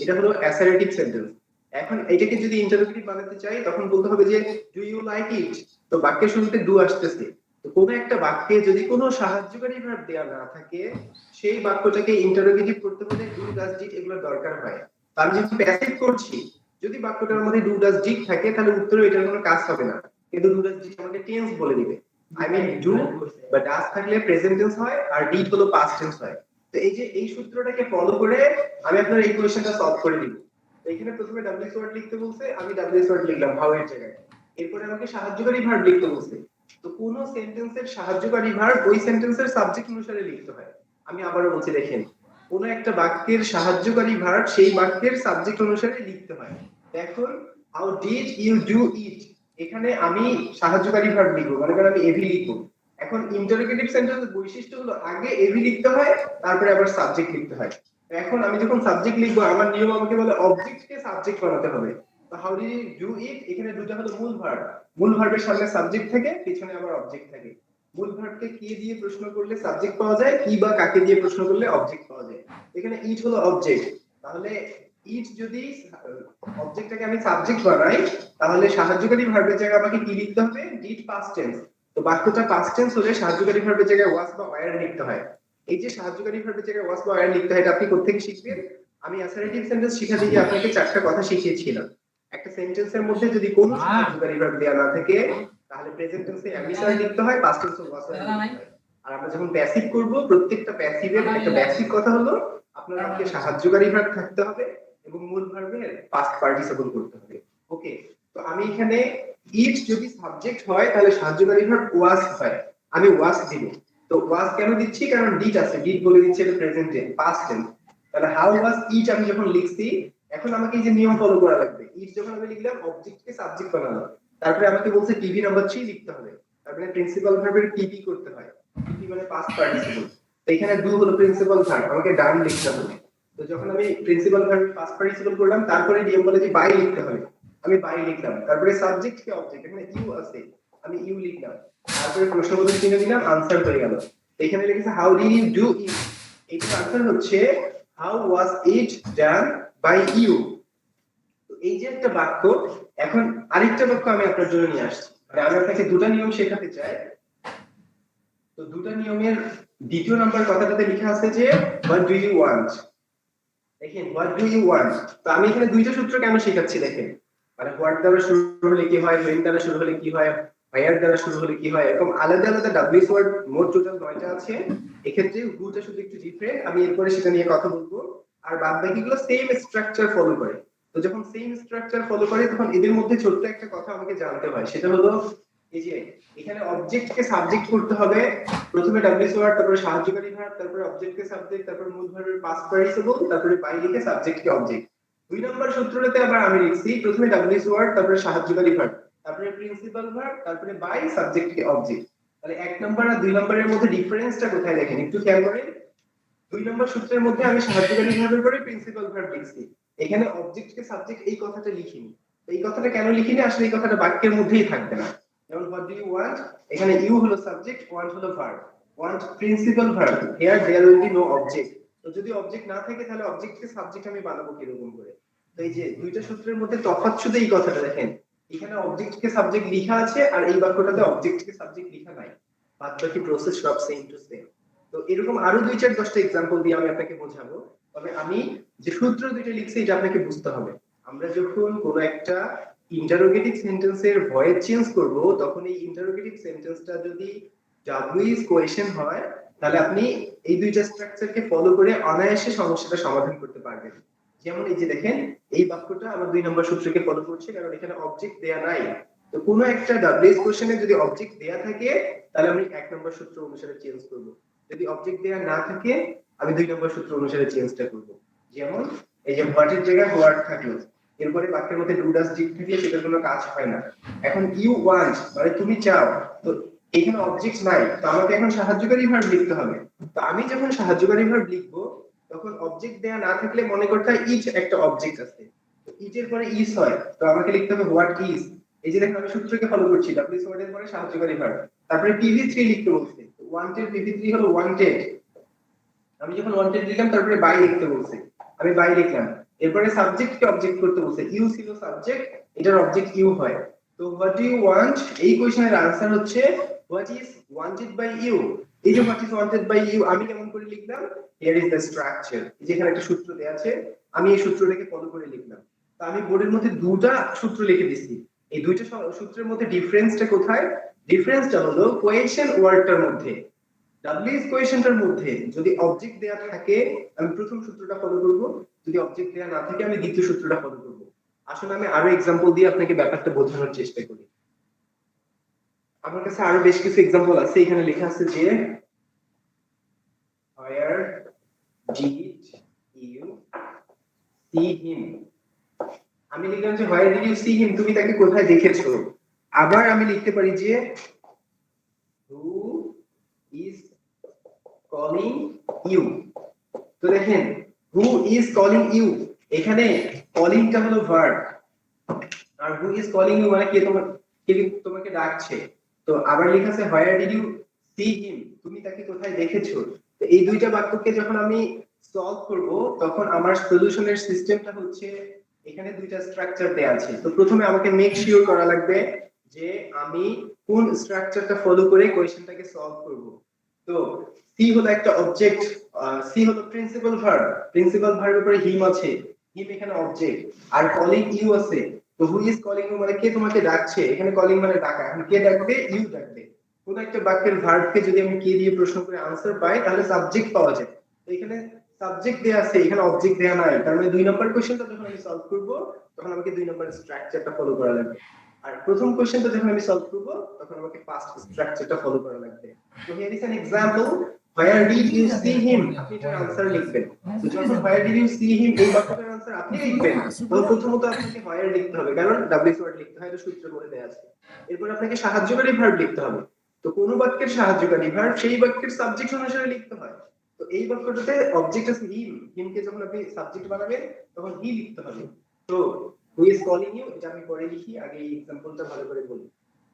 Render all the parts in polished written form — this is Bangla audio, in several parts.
এটা হলো অ্যাসার্টিভ সেন্টেন্স। এখন এটাকে যদি ইন্টারোগেটিভ বানাতে চাই তখন বলতে হবে যে ডু ইউ লাইক ইট। তো বাক্যের শুরুতে ডু আসতেছে। তো কোন একটা বাক্যে যদি কোনো সাহায্যকারী ভার্ব দেয়া না থাকে সেই বাক্যটাকে ইন্টারোগেটিভ করতে হলে ডু ডাজ ডিড এগুলো দরকার হয়। তো আমি যখন প্যাসিভ করছি যদি বাক্যটার মধ্যে ডু ডাজ ডিড থাকে তাহলে উত্তরে এটার কোনো কাজ হবে না, কিন্তু ডু ডাজ ডিড আমাকে টেন্স বলে দিবে। আই মিন ডু বা ডাজ থাকলে প্রেজেন্ট টেন্স হয় আর ডিড হলো পাস্ট টেন্স হয়। তো এই যে এই সূত্রটাকে ফলো করে আমি আপনার এই কোশ্চেনটা সলভ করে দিব। তো এখানে প্রথমে ডাব্লিউএস ওয়ার্ড লিখতে বলছে, আমি ডাব্লিউএস ওয়ার্ড লিখলাম হাউ এর জায়গায়। এরপরে আমাকে সাহায্যকারী ভার্ব লিখতে বলছে। তো কোন সেন্টেন্সের সাহায্যকারী ভার্ব ওই সেন্টেন্সের সাবজেক্ট অনুসারে লিখতে হয়। আমি আবারও বলছি দেখেন, কোন একটা বাক্যের সাহায্যকারী ভার্ব সেই বাক্যের সাবজেক্ট অনুসারে লিখতে হয়। এখন how did you do it, এখানে আমি সাহায্যকারী ভার্ব লিখবো, মনে করেন আমি এভি লিখবো। এখন ইন্টারোগেটিভ সেন্টেন্সের বৈশিষ্ট্য হলো আগে এভি লিখতে হয় তারপরে আবার সাবজেক্ট লিখতে হয়। এখন আমি যখন সাবজেক্ট লিখবো আমার নিয়ম আমাকে বলে অবজেক্টকে সাবজেক্ট বানাতে হবে। তো how did you do it এখানে দুটো হলো মূল ভার্ব, মূল ভার্বের সামনে সাবজেক্ট থাকে পিছনে আবার অবজেক্ট থাকে। মূল ভার্বকে কে দিয়ে প্রশ্ন করলে সাবজেক্ট পাওয়া যায়, কি বা কাকে দিয়ে প্রশ্ন করলে অবজেক্ট পাওয়া যায়। এখানে ইট হলো অবজেক্ট, তাহলে ইট যদি অবজেক্টটাকে আমি সাবজেক্ট বানাই তাহলে সাহায্যকারী ভার্বের জায়গায় আমাকে কি লিখতে হবে, ডিড পাস্ট টেন্স। তো বাক্যটা পাস্ট টেন্স হলে সাহায্যকারী ভার্বের জায়গায় ওয়াজ বা ওয়্যার লিখতে হয়। এই যে সাহায্যকারী ভার্বের জায়গায় ওয়াজ বা ওয়্যার লিখতে হয় এটা আপনি কোথা থেকে শিখবেন? আমি অ্যাসার্টিভ সেন্টেন্স শিখাতে গিয়ে আপনাকে চারটা কথা শিখিয়েছিলাম। একটা সেন্টেন্সের মধ্যে যদি কোনো সাহায্যকারী ভার্ব দেয়া না থাকে তাহলে প্রেজেন্ট টেন্সে এমভি স্যার লিখতে হয়, পাস্ট টেন্সে ওয়াজ লিখতে হয়। আর আমরা যখন প্যাসিভ করব প্রত্যেকটা প্যাসিভের একটা বেসিক কথা হলো আপনার বাক্যে সাহায্যকারী ভার্ব থাকতে হবে এবং মূল ভার্বের পাস্ট পার্টিসিপল করতে হবে। ওকে, তো আমি এখানে ইট যদি সাবজেক্ট হয় তাহলে সাহায্যকারী ভার্ব ওয়াজ হয়, আমি ওয়াজ দিব। তো ওয়াজ কেন দিচ্ছি, কারণ ডিড আছে, ডিড বলে দিচ্ছে এটা প্রেজেন্ট টেন্স পাস্ট টেন্স। তাহলে হাউ ওয়াজ ইট আমি যখন লিখছি এখন আমাকে এই যে নিয়ম ফলো করা লাগবে। ইট যখন আমি লিখলাম অবজেক্টকে সাবজেক্ট বানালাম, তারপরে আমাকে বলছে টিভি নাম্বার 3 লিখতে হবে, তারপরে প্রিন্সিপাল ভার্বের টিভি করতে হয়, টিভি মানে পাস্ট পার্টিসিপল। তো এখানে ডু হলো প্রিন্সিপাল ভার্ব, আমাকে ডান লিখতে হবে। তো যখন আমি প্রিন্সিপাল ভার্বের পাস্ট পার্টিসিপল করলাম তারপরে নিয়ম বলে যে বাই লিখতে হবে, আমি বাই লিখলাম। তারপরে সাবজেক্ট কে অবজেক্ট, এখানে ইউ আছে আমি ইউ লিখলাম। তারপরে প্রশ্নবোধক চিহ্ন দিলাম, আনসার হয়ে গেল। এখানে লিখেছে how did you do it, এটার আনসার হচ্ছে how was it done by you. তো এই যে একটা বাক্য, এখন আরেকটা বাক্য আমি আপনার জন্য নিয়ে আসছি, মানে আমি আপনাকে দুটো নিয়ম শেখাতে চাই। তো দুটো নিয়মের দ্বিতীয় নাম্বার কথাটাতে লেখা আছে যে হোয়াট ডু ইউ ওয়ান্ট। দেখেন হোয়াট ডু ইউ ওয়ান্ট, তো আমি এখানে দুইটা সূত্র কেন শেখাচ্ছি দেখেন, মানে হোয়াট দ্বারা শুরু হলে কি হয়, হোয়েন দ্বারা শুরু হলে কি হয়, হোয়ার দ্বারা শুরু হলে কি হয়, এরকম আলাদা আলাদা ডাব্লিউএস ওয়ার্ড মোট টোটাল 9টা আছে। এক্ষেত্রে হুটা শুধু একটু ডিফারেন্ট, আমি এরপরে সেটা নিয়ে কথা বলবো। আর বাদ বাকিগুলো সেম স্ট্রাকচার ফলো করে। তো যখন সেম স্ট্রাকচার ফলো করে তখন এদের মধ্যে ছোট্ট একটা কথা আমাকে জানতে হয়, সেটা হলো এই যে এখানে অবজেক্টকে সাবজেক্ট করতে হবে, প্রথমে ডাব্লিউএস ওয়ার্ড তারপরে সাহায্যকারী ভার্ব তারপরে অবজেক্টকে সাবজেক্ট তারপরে মূল ভার্বের পাস্ট পার্টিসিপল তারপরে বাই লিখে সাবজেক্টকে অবজেক্ট। দুই নম্বর সূত্রটাতে আবার আমি লিখছি প্রথমে ডাব্লিউএস ওয়ার্ড তারপরে সাহায্যকারী ভার্ব তারপরে প্রিন্সিপাল ভার্ব তারপরে বাই সাবজেক্টকে অবজেক্ট। তাহলে এক নম্বর আর দুই নম্বরের মধ্যে ডিফারেন্সটা কোথায় দেখেন একটু খেয়াল করেন। দুই নম্বর সূত্রের মধ্যে আমি সাহায্যকারী ভার্বের পরে প্রিন্সিপাল ভার্ব লিখছি, এখানে অবজেক্টকে সাবজেক্ট এই কথাটা লিখিনি। এই কথাটা কেন লিখিনি, আসলে এই কথাটা বাক্যের মধ্যেই থাকবে না। যেমন হোয়াট ডু ইউ ওয়ান্ট, এখানে ইউ হলো সাবজেক্ট, ওয়ান্ট হলো verb, want principal verb, here there will be no object. তো যদি অবজেক্ট না থাকে তাহলে অবজেক্টকে সাবজেক্ট আমি বানাবো কিরকম করে। তো এই যে দুইটা সূত্রের মধ্যে তফাৎ শুধু এই কথাটা দেখেন, এখানে অবজেক্টকে সাবজেক্ট লেখা আছে আর এই বাক্যটাতে অবজেক্টকে সাবজেক্ট লেখা নাই, বাদ বাকি প্রসেস সব সেম টু সেম। তো এরকম আরো 2-4-10টা एग्जांपल দিয়ে আমি আপনাকে বোঝাবো। তবে আমি যে সূত্র দুইটা লিখছি এটা আপনাকে বুঝতে হবে। আমরা যখন কোন একটা ইন্টারোগেটিভ সেন্টেন্সের ভয়েস চেঞ্জ করব তখন এই ইন্টারোগেটিভ সেন্টেন্সটা যদি ডাব্লিউএস কোয়েশ্চেন হয় তাহলে আপনি এই দুইটা স্ট্রাকচারকে ফলো করে অনায়াসে সমস্যাটা সমাধান করতে পারবেন। যেমন এই যে দেখেন এই বাক্যটা আমার 2 নম্বর সূত্রকে ফলো করছে কারণ এখানে অবজেক্ট দেয়া নাই। তো কোন একটা ডাব্লিউএস কোশ্চেনে যদি অবজেক্ট দেয়া থাকে তাহলে আমি 1 নম্বর সূত্র অনুসারে চেঞ্জ করব, যদি অবজেক্ট দেয়া না থাকে আমি 2 নম্বর সূত্র অনুসারে চেঞ্জটা করব। যেমন এই যে হোয়াট এর জায়গায় হোয়াট থাকলো, এরপরে বাক্যের মধ্যে ডু ডাজ ডিড থাকলে সেটার কোনো কাজ হয় না। এখন ইউ ওয়ান্ট মানে তুমি চাও, তো এখানে অবজেক্ট নাই, তো আমাকে এখন সাহায্যকারী ভার্ব লিখতে হবে। তো আমি যখন সাহায্যকারী ভার্ব লিখবো তখন অবজেক্ট দেয়া না থাকলে মনে করতে হয় ইজ একটা অবজেক্ট আছে, তো ইজ এর পরে ইজ হয়, তো আমাকে লিখতে হবে হোয়াট ইজ। এই যে দেখেন আমি সূত্রকে ফলো করছি, ডাব্লিউএস ওয়ার্ড এর পরে সাহায্যকারী ভার্ব তারপরে পিভি3 লিখতে বলছে, ওয়ান্টেড পিভি3 হলো ওয়ান্টেড। আমি যখন ওয়ান্টেড লিখলাম তারপরে বাই লিখতে বলছে, আমি বাই লিখলাম। এরপরে সাবজেক্টকে অবজেক্ট করতে বলছে, ইউ ছিল সাবজেক্ট, এটার অবজেক্ট ইউ হয়। তো হোয়াট ডু ইউ ওয়ান্ট, এই কোশ্চেনের আনসার হচ্ছে what is wanted by you. এই যে what is wanted by you আমি কেমন করে লিখলাম, হিয়ার ইজ দ্য স্ট্রাকচার, যেখানে একটা সূত্র দেয়া আছে, আমি এই সূত্রটাকে ফলো করে লিখলাম। তো আমি বোর্ডের মধ্যে দুটো সূত্র লিখে দিছি, এই দুইটা সূত্রের মধ্যে ডিফারেন্সটা কোথায়? ডিফারেন্সটা হলো কোয়েশ্চেন ওয়ার্ডটার মধ্যে। ডাব্লিউএস কোয়েশ্চেনটার মধ্যে যদি অবজেক্ট দেয়া থাকে আমি প্রথম সূত্রটা ফলো করব, যদি অবজেক্ট দেয়া না থাকে আমি দ্বিতীয় সূত্রটা ফলো করব। আসলে আমি আরো एग्जांपल দিয়ে আপনাকে ব্যাপারটা বোঝানোর চেষ্টা করি। আমার কাছে আরো বেশ কিছু एग्जांपल আছে, এখানে লেখা আছে যে where did you see him, আমি লিখলাম যে where did you see him, তুমি তাকে কোথায় দেখেছো। আবার আমি লিখতে পারি যে who is calling you। তো দেখেন who is calling you, এখানে calling টা হলো verb, R who is calling you মানে কে তোমাকে ডাকছে। তো আবার লেখা আছে where did you see him, তুমি তাকে কোথায় দেখেছো। তো এই দুইটা বাক্যকে যখন আমি সলভ করব তখন আমার সলিউশনের সিস্টেমটা হচ্ছে, এখানে দুইটা স্ট্রাকচার দেয়া আছে। তো প্রথমে আমাকে মেক শিওর করা লাগবে যে আমি কোন স্ট্রাকচারটা ফলো করে কোশ্চেনটাকে সলভ করব। তো সি হলো একটা অবজেক্ট, সি হলো প্রিন্সিপাল ভার্ব, প্রিন্সিপাল ভার্বের পরে হিম আছে, হিম এখানে অবজেক্ট, আর কলিং ইউ আছে। তো হু ইজ কলিং ইউ মানে কে তোমাকে ডাকছে, এখানে কলিং মানে ডাকা, এখন কে ডাকবে, ইউ ডাকবে। কোন একটা বাক্যের ভার্বকে যদি আমি কে দিয়ে প্রশ্ন করে আনসার পাই তাহলে সাবজেক্ট পাওয়া যায়। তো এখানে সাবজেক্ট দেয়া আছে, এখানে অবজেক্ট দেয়া নাই, তার মানে 2 নম্বর কোশ্চেনটা যখন আমি সলভ করব তখন আমাকে 2 নম্বর স্ট্রাকচারটা ফলো করা লাগবে। আর প্রথম কোশ্চেনটা যখন আমি সলভ করব তখন আমাকে ফার্স্ট স্ট্রাকচারটা ফলো করা লাগবে। তো here is an example, where did you see him, আপনি এটার আনসার লিখবেন। তো যখন where did you see him এই বাক্যটার আনসার আপনি লিখবেন, তো প্রথমত আপনাকে where লিখতে হবে, কারণ ডব্লিউএস ওয়ার্ড লিখতে হয়, এটা সূত্রের মধ্যে দেয়া আছে। এরপর আপনাকে সাহায্যকারী ভার্ব লিখতে হবে। তো কোন বাক্যের সাহায্যকারী ভার্ব সেই বাক্যের সাবজেক্ট অনুসারে লিখতে হয়। তো এই বাক্যটাতে অবজেক্ট আছে হিম, হিমকে যখন আপনি সাবজেক্ট বানাবেন তখন হি লিখতে হবে। তো হু ইজ কলিং ইউ এটা আমি পরে লিখি, আগে এই एग्जांपलটা ভালো করে বলি।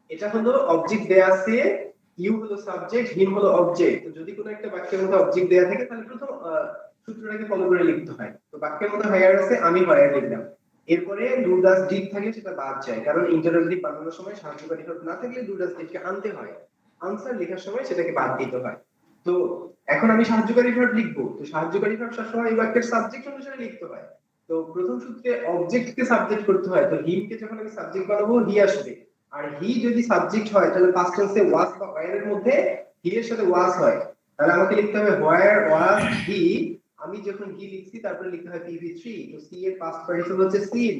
এটা হলো অবজেক্ট দেয়া আছে, ইউ হলো সাবজেক্ট, হিম হলো অবজেক্ট। তো যদি কোনো একটা বাক্যের মধ্যে অবজেক্ট দেয়া থাকে তাহলে প্রথম সূত্রটাকে ফলো করে লিখতে হয়। তো বাক্যের মধ্যে হায়ার আছে, আমি হায়ার লিখলাম। এরপরে ডু ডাজ ডিড থাকে সেটা বাদ যায়, কারণ ইন্টারোগেটিভ বানানোর সময় সাহায্যকারী ভার্ব না থাকলে ডু ডাজ ডিড কে আনতে হয়, আনসার লেখার সময় সেটাকে বাদ দিতে হয়। তো এখন আমি সাহায্যকারী ভার্ব লিখবো, তো সাহায্যকারী ভার্ব সবসময় এই বাক্যের সাবজেক্ট অনুসারে লিখতে হয়। তো প্রথম সূত্রে অবজেক্টকে সাবজেক্ট করতে হয়, তো হিমকে যখন আমি সাবজেক্ট বানাবো হি আসবে। আর হি যদি সাবজেক্ট হয় তাহলে পাস্ট টেন্সে ওয়াজ বা ওয়্যার এর মধ্যে হি এর সাথে ওয়াজ হয়, তাহলে আমাকে লিখতে হবে হোয়ার ওয়াজ হি। আমি যখন হি লিখছি তারপরে লিখতে হয় পিভি3, তো সি এর পাস্ট পার্টিসিপল হচ্ছে সিন,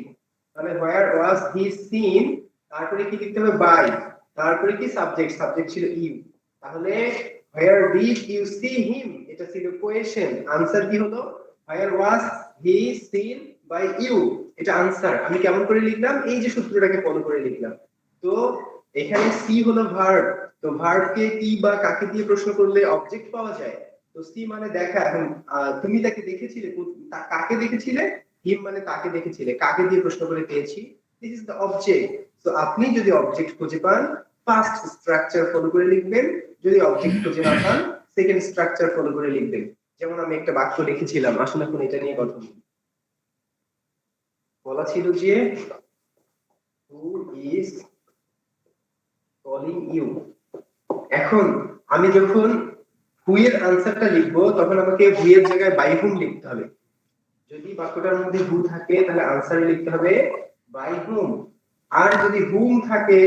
তাহলে হোয়ার ওয়াজ হি সিন, তারপরে কি লিখতে হবে বাই, তারপরে কি সাবজেক্ট, সাবজেক্ট ছিল ইউ। তাহলে where did you see him এটা ছিল কোয়েশ্চেন, আনসার কি হলো where was he seen by you, এটা আনসার। আমি কেমন করে লিখলাম, এই যে সূত্রটাকে ফলো করে লিখলাম। তো এখানে সি হলো ভার্ব, তো ভার্বকে কি বা কাকে দিয়ে প্রশ্ন করলে অবজেক্ট পাওয়া যায়। তো সি মানে দেখা, এখন তুমি তাকে দেখেছিলে, কাকে দেখেছিলে, হিম মানে তাকে দেখেছিলে, কাকে দিয়ে প্রশ্ন করে পেয়েছি, দিস ইজ দ্য অবজেক্ট। তো আপনি যদি অবজেক্ট খুঁজে পান ফার্স্ট স্ট্রাকচার ফলো করে লিখবেন, যদি অবজেক্ট খুঁজে না পান সেকেন্ড স্ট্রাকচার ফলো করে লিখবেন। যেমন আমি একটা বাক্য লিখেছিলাম, আসলে এখন এটা নিয়ে কথা বলা ছিল যে হু ইজ কলিং ইউ। এখন আমি যখন হু এর আনসারটা লিখবো তখন আমাকে হু এর জায়গায় বাই হুম লিখতে হবে। যদি বাক্যটার মধ্যে হু থাকে তাহলে আনসারে লিখতে হবে বাই হুম, আর যদি হুম থাকে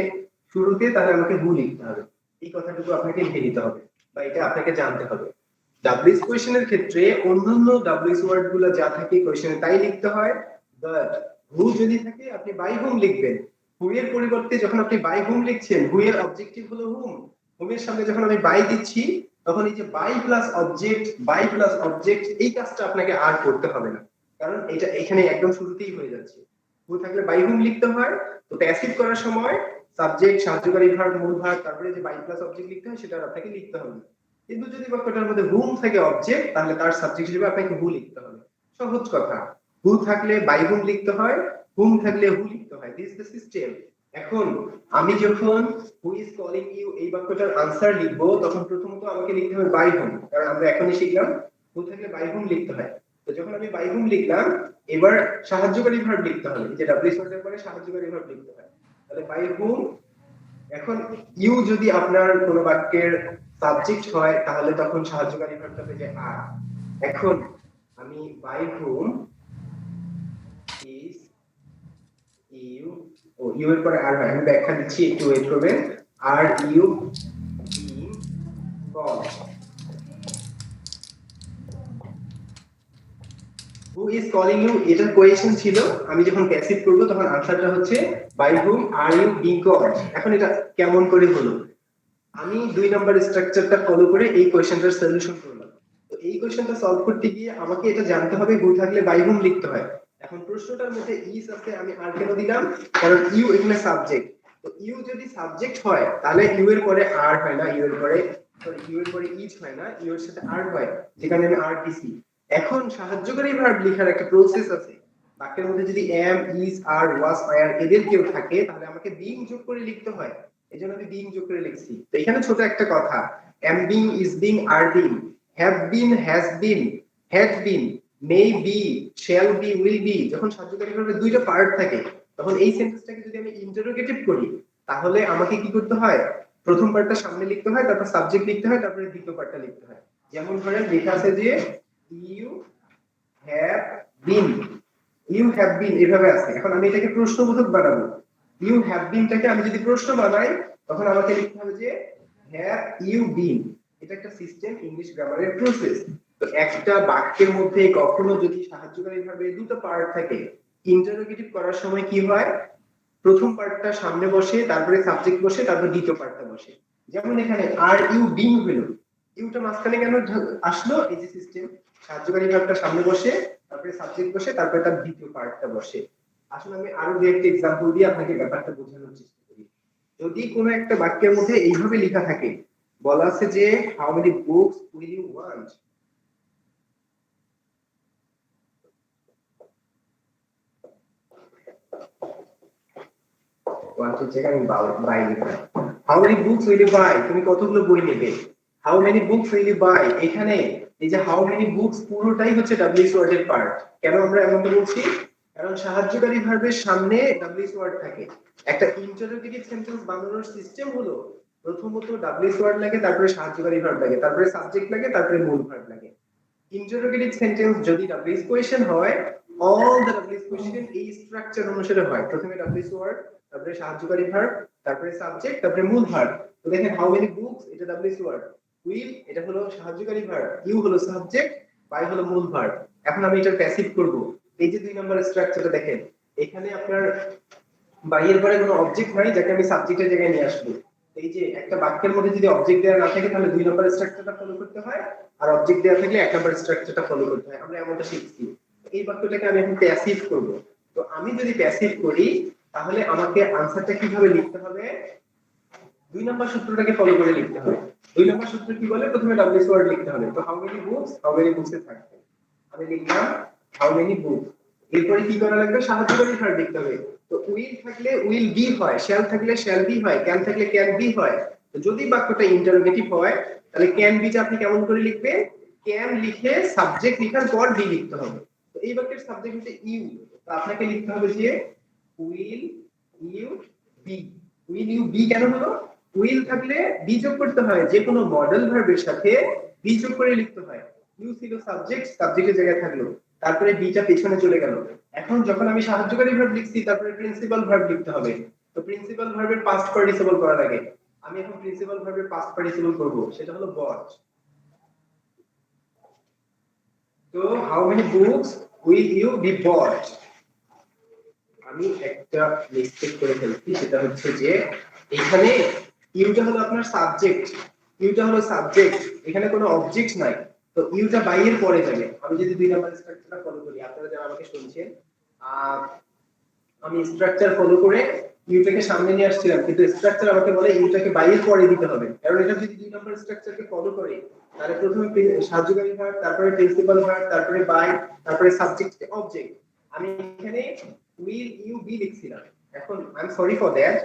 শুরুতে তাহলে আমাকে হু লিখতে হবে। এই কথাটুকু আপনাকে লিখে নিতে হবে বা এটা আপনাকে জানতে হবে। ডাব্লিউএস কোশ্চেনের ক্ষেত্রে অন্যান্য ডাব্লিউএস ওয়ার্ড গুলো যা থাকে কোশ্চেনে তাই লিখতে হয়, বাট হু যদি থাকে আপনি বাই হুম লিখবেন। হু এর পরিবর্তে যখন আপনি বাই হুম লিখছেন, হু এর অবজেক্টিভ হলো হুম, হুম এর সামনে যখন আমি বাই দিচ্ছি তখন এই যে by plus object, by plus object এই কাজটা আপনাকে আর করতে হবে না, কারণ এটা এখানে একদম শুরুতেই হয়ে যাচ্ছে। হু থাকলে বাই হুম লিখতে হয়, তো প্যাসিভ করার সময় সাবজেক্ট, সাহায্যকারী ভার্ব, মূল ভার্ব, তারপরে যে বাই প্লাস অবজেক্ট লিখতে হয় সেটা আপনাকে লিখতে হবে। কিন্তু যদি বাক্যটার মধ্যে হুম থাকে অবজেক্ট তাহলে তার সাবজেক্ট হিসেবে আপনাকে হু লিখতে হবে। সহজ কথা, হু থাকলে বাই হুম লিখতে হয়, হুম থাকলে হু লিখতে হয়, দিস ইজ দ্য সিস্টেম। এখন আমি যখন হু ইজ কলিং ইউ এই বাক্যটার আনসার লিখবো তখন প্রথমত আমাকে লিখতে হবে বাই হুম, কারণ আমরা এখনই শিখলাম হু থাকলে বাই হুম লিখতে হয়। তো যখন আমি বাই হুম লিখলাম, এবার সাহায্যকারী ভার্ব লিখতে হবে, যে ডাব্লিউ ওয়ার্ডের পরে সাহায্যকারী ভার্ব লিখতে হয়। তাহলে বাই হুম, এখন ইউ যদি আপনার কোন বাক্যের সাবজেক্ট হয় তাহলে তখন সাহায্যকারী ভার্বটা হয়ে যায় আর। এখন আমি বাই হুম ইজ ইউ, ও ইউ এর পরে আর হয়, আমি ব্যাখ্যা দিচ্ছি, একটু ওয়েট করবেন। Are you being called, who is calling you, এটা কোয়েশ্চেন ছিল। আমি যখন প্যাসিভ করব তখন আনসারটা হচ্ছে by whom are you being called. এখন এটা কেমন করে হলো? আমি 2 নাম্বার স্ট্রাকচারটা ফলো করে এই কোশ্চেনটার সলিউশন করলাম। তো এই কোশ্চেনটা সলভ করতে গিয়ে আমাকে এটা জানতে হবে হু থাকলে বাই হুম লিখতে হয়। এখন প্রশ্নটার মধ্যে ইজ আছে, আমি আর কেন দিলাম? কারণ ইউ এখানে সাবজেক্ট। তো ইউ যদি সাবজেক্ট হয় তাহলে ইউ এর পরে আর হয় না, ইউ এর পরে সরি ইউ এর পরে ইজ হয় না, ইউ এর সাথে আর হয়, যেখানে আমি আর দিছি। এখন সাহায্যকারী ভার্ব লেখার একটা প্রসেস আছে। বাক্যের মধ্যে যদি এম, ইজ, আর, ওয়াজ, আর এদের কেউ থাকে তাহলে আমাকে বিং যোগ করে লিখতে হয়। এজন্য আমি বিং যোগ করে লিখছি। তো এখানে ছোট একটা কথা, am being, is being, are being, have been, has been, had been, may be, shall be, will be, যখন সাহায্যকারী ভার্বের দুইটা পার্ট থাকে তখন এই সেন্টেন্সটাকে যদি আমি ইন্টারোগেটিভ করি তাহলে আমাকে কি করতে হয়? প্রথম পার্টটা সামনে লিখতে হয়, তারপর সাবজেক্ট লিখতে হয়, তারপরে দ্বিতীয় পার্টটা লিখতে হয়। যেমন ধরেন লেখা আছে যে you have been, you have been এভাবে আছে। এখন আমি এটাকে প্রশ্নবোধক বানাবো। ইউ হ্যাভ বিনটাকে আমি যদি প্রশ্ন বানাই তখন আমাকে লিখতে হবে যে হ্যাভ ইউ বিন। এটা একটা সিস্টেম, ইংলিশ গ্রামারের প্রসেস। তো একটা বাক্যের মধ্যে কখনো যদি সাহায্যকারী ভাবে দুটো পার্ট থাকে, ইন্টারোগেটিভ করার সময় কি হয়? প্রথম পার্টটা সামনে বসে, তারপরে সাবজেক্ট বসে, তারপরে দ্বিতীয় পার্টটা বসে। যেমন এখানে আর ইউ বিং হলো, ইউটা মাঝখানে কেন আসলো? এই যে সিস্টেম, সাহায্যকারী ভার্বটা সামনে বসে, তারপরে সাবজেক্ট বসে, তারপরে তার দ্বিতীয় পার্টটা বসে। আসলে আমি আরো দু একটা এক্সাম্পল দিয়ে আপনাকে ব্যাপারটা বোঝানোর চেষ্টা করি। যদি কোনো একটা বাক্যের মধ্যে এইভাবে লেখা থাকে, বলা আছে যে how many books will you want, ওয়ান্টের জায়গায় আমি বাই লিখলাম। How many books will you buy, তুমি কতগুলো বই নেবে? How many books will you buy, এখানে এই যে হাউ মেনি বুকস পুরোটাই হচ্ছে ডাব্লিউএস ওয়ার্ডের পার্ট। কেন আমরা এমনটা বলছি? কারণ সাহায্যকারী ভার্বের সামনে ডাব্লিউএস ওয়ার্ড থাকে। একটা ইন্টারোগেটিভ সেন্টেন্স বানানোর সিস্টেম হলো প্রথমত ডাব্লিউএস ওয়ার্ড লাগে, তারপরে সাহায্যকারী ভার্ব লাগে, তারপরে সাবজেক্ট লাগে, তারপরে মূল ভার্ব লাগে। ইন্টারোগেটিভ সেন্টেন্স যদি ডাব্লিউএস কোয়েশ্চেন হয়, অল দ্য ডাব্লিউএস কোয়েশ্চেন এই স্ট্রাকচার অনুসারে হয়। প্রথমে ডাব্লিউএস ওয়ার্ড, তারপরে সাহায্যকারী ভার্ব, তারপরে সাবজেক্ট, তারপরে মূল ভার্ব। তো দেখেন হাউ মেনি বুকস এটা ডাব্লিউএস ওয়ার্ড, উইল এটা হলো সাহায্যকারী ভার্ব, ইউ হলো সাবজেক্ট, বাই হলো মূল ভার্ব। এখন আমি এটা প্যাসিভ করব। এই যে 2 নম্বর স্ট্রাকচারটা দেখেন, এখানে আপনার বাইয়ের পরে কোনো অবজেক্ট নাই যাকে আমি সাবজেক্টের জায়গায় নিয়ে আসবো। এই যে একটা বাক্যের মধ্যে যদি অবজেক্ট দেওয়া না থাকে তাহলে 2 নম্বর স্ট্রাকচারটা ফলো করতে হয়, আর অবজেক্ট দেওয়া থাকলে 1 নম্বর স্ট্রাকচারটা ফলো করতে হয়। আমরা এমনটা শিখছি। এই বাক্যটাকে আমি এখন প্যাসিভ করব। তো আমি যদি প্যাসিভ করি তাহলে আমাকে আনসারটা কিভাবে লিখতে হবে? 2 নম্বর সূত্রটাকে ফলো করে লিখতে হবে। 2 নম্বর সূত্র কি বলে? প্রথমে ডাব্লিউএস ওয়ার্ড লিখতে হবে। তো হাউ মেনি বুকস এ থাকবে, আমি লিখলাম হাউ মেনি বুকস। এরপরে কি করা লাগবে? সাহায্যকারী ভার্ব লিখতে হবে। তো উইল থাকলে উইল বি হয়, শ্যাল থাকলে শ্যাল বি হয়, ক্যান থাকলে ক্যান বি হয়। তো যদি বাক্যটা ইন্টারোগেটিভ হয় তাহলে ক্যান বিটা আপনি কেমন করে লিখবেন? ক্যান লিখে সাবজেক্ট লিখার পর বি লিখতে হবে। তো এই বাক্যের সাবজেক্ট হচ্ছে ইউ। তো আপনাকে লিখতে হবে যে will you be. Will you be কেন হলো? উইল থাকলে বি যোগ করতে হয়, যে কোনো মডেল ভার্বের সাথে বি যোগ করে লিখতে হয়। ইউ ছিল সাবজেক্ট, সাবজেক্টের জায়গায় থাকলো, তারপরে বিটা পেছনে চলে গেল। এখন যখন আমি সাহায্যকারী ভার্ব লিখছি তারপরে প্রিন্সিপাল ভার্ব লিখতে হবে। তো প্রিন্সিপাল ভার্বের পাস্ট পার্টিসিপল করা লাগে। আমি এখন প্রিন্সিপাল ভার্বের পাস্ট পার্টিসিপল করব, সেটা হলো বট। তো how many books will you be bought. আমি একটা মিস্টেক করে ফেলছি, সেটা হচ্ছে যে এখানে ইউটা হলো আপনার সাবজেক্ট, ইউটা হলো সাবজেক্ট, এখানে কোনো অবজেক্ট নাই। তো ইউটা বাইয়ের পরে যাবে। আমি যদি 2 নাম্বার স্ট্রাকচারটা ফলো করি, আপনারা যারা আমাকে শুনছেন, আমি স্ট্রাকচার ফলো করে ইউটাকে সামনে নিয়ে আসছিলাম, কিন্তু স্ট্রাকচার আমাকে বলে ইউটাকে বাইরের পরে দিতে হবে। কারণ এটা যদি 2 নাম্বার স্ট্রাকচারকে ফলো করে তাহলে প্রথমে সাহায্যকারী ভার্ব, তারপরে প্রিন্সিপাল ভার্ব, তারপরে বাই, তারপরে সাবজেক্ট অবজেক্ট। আমি এখানে উইল ইউ বি লিখছিলাম। এখন I am sorry for that.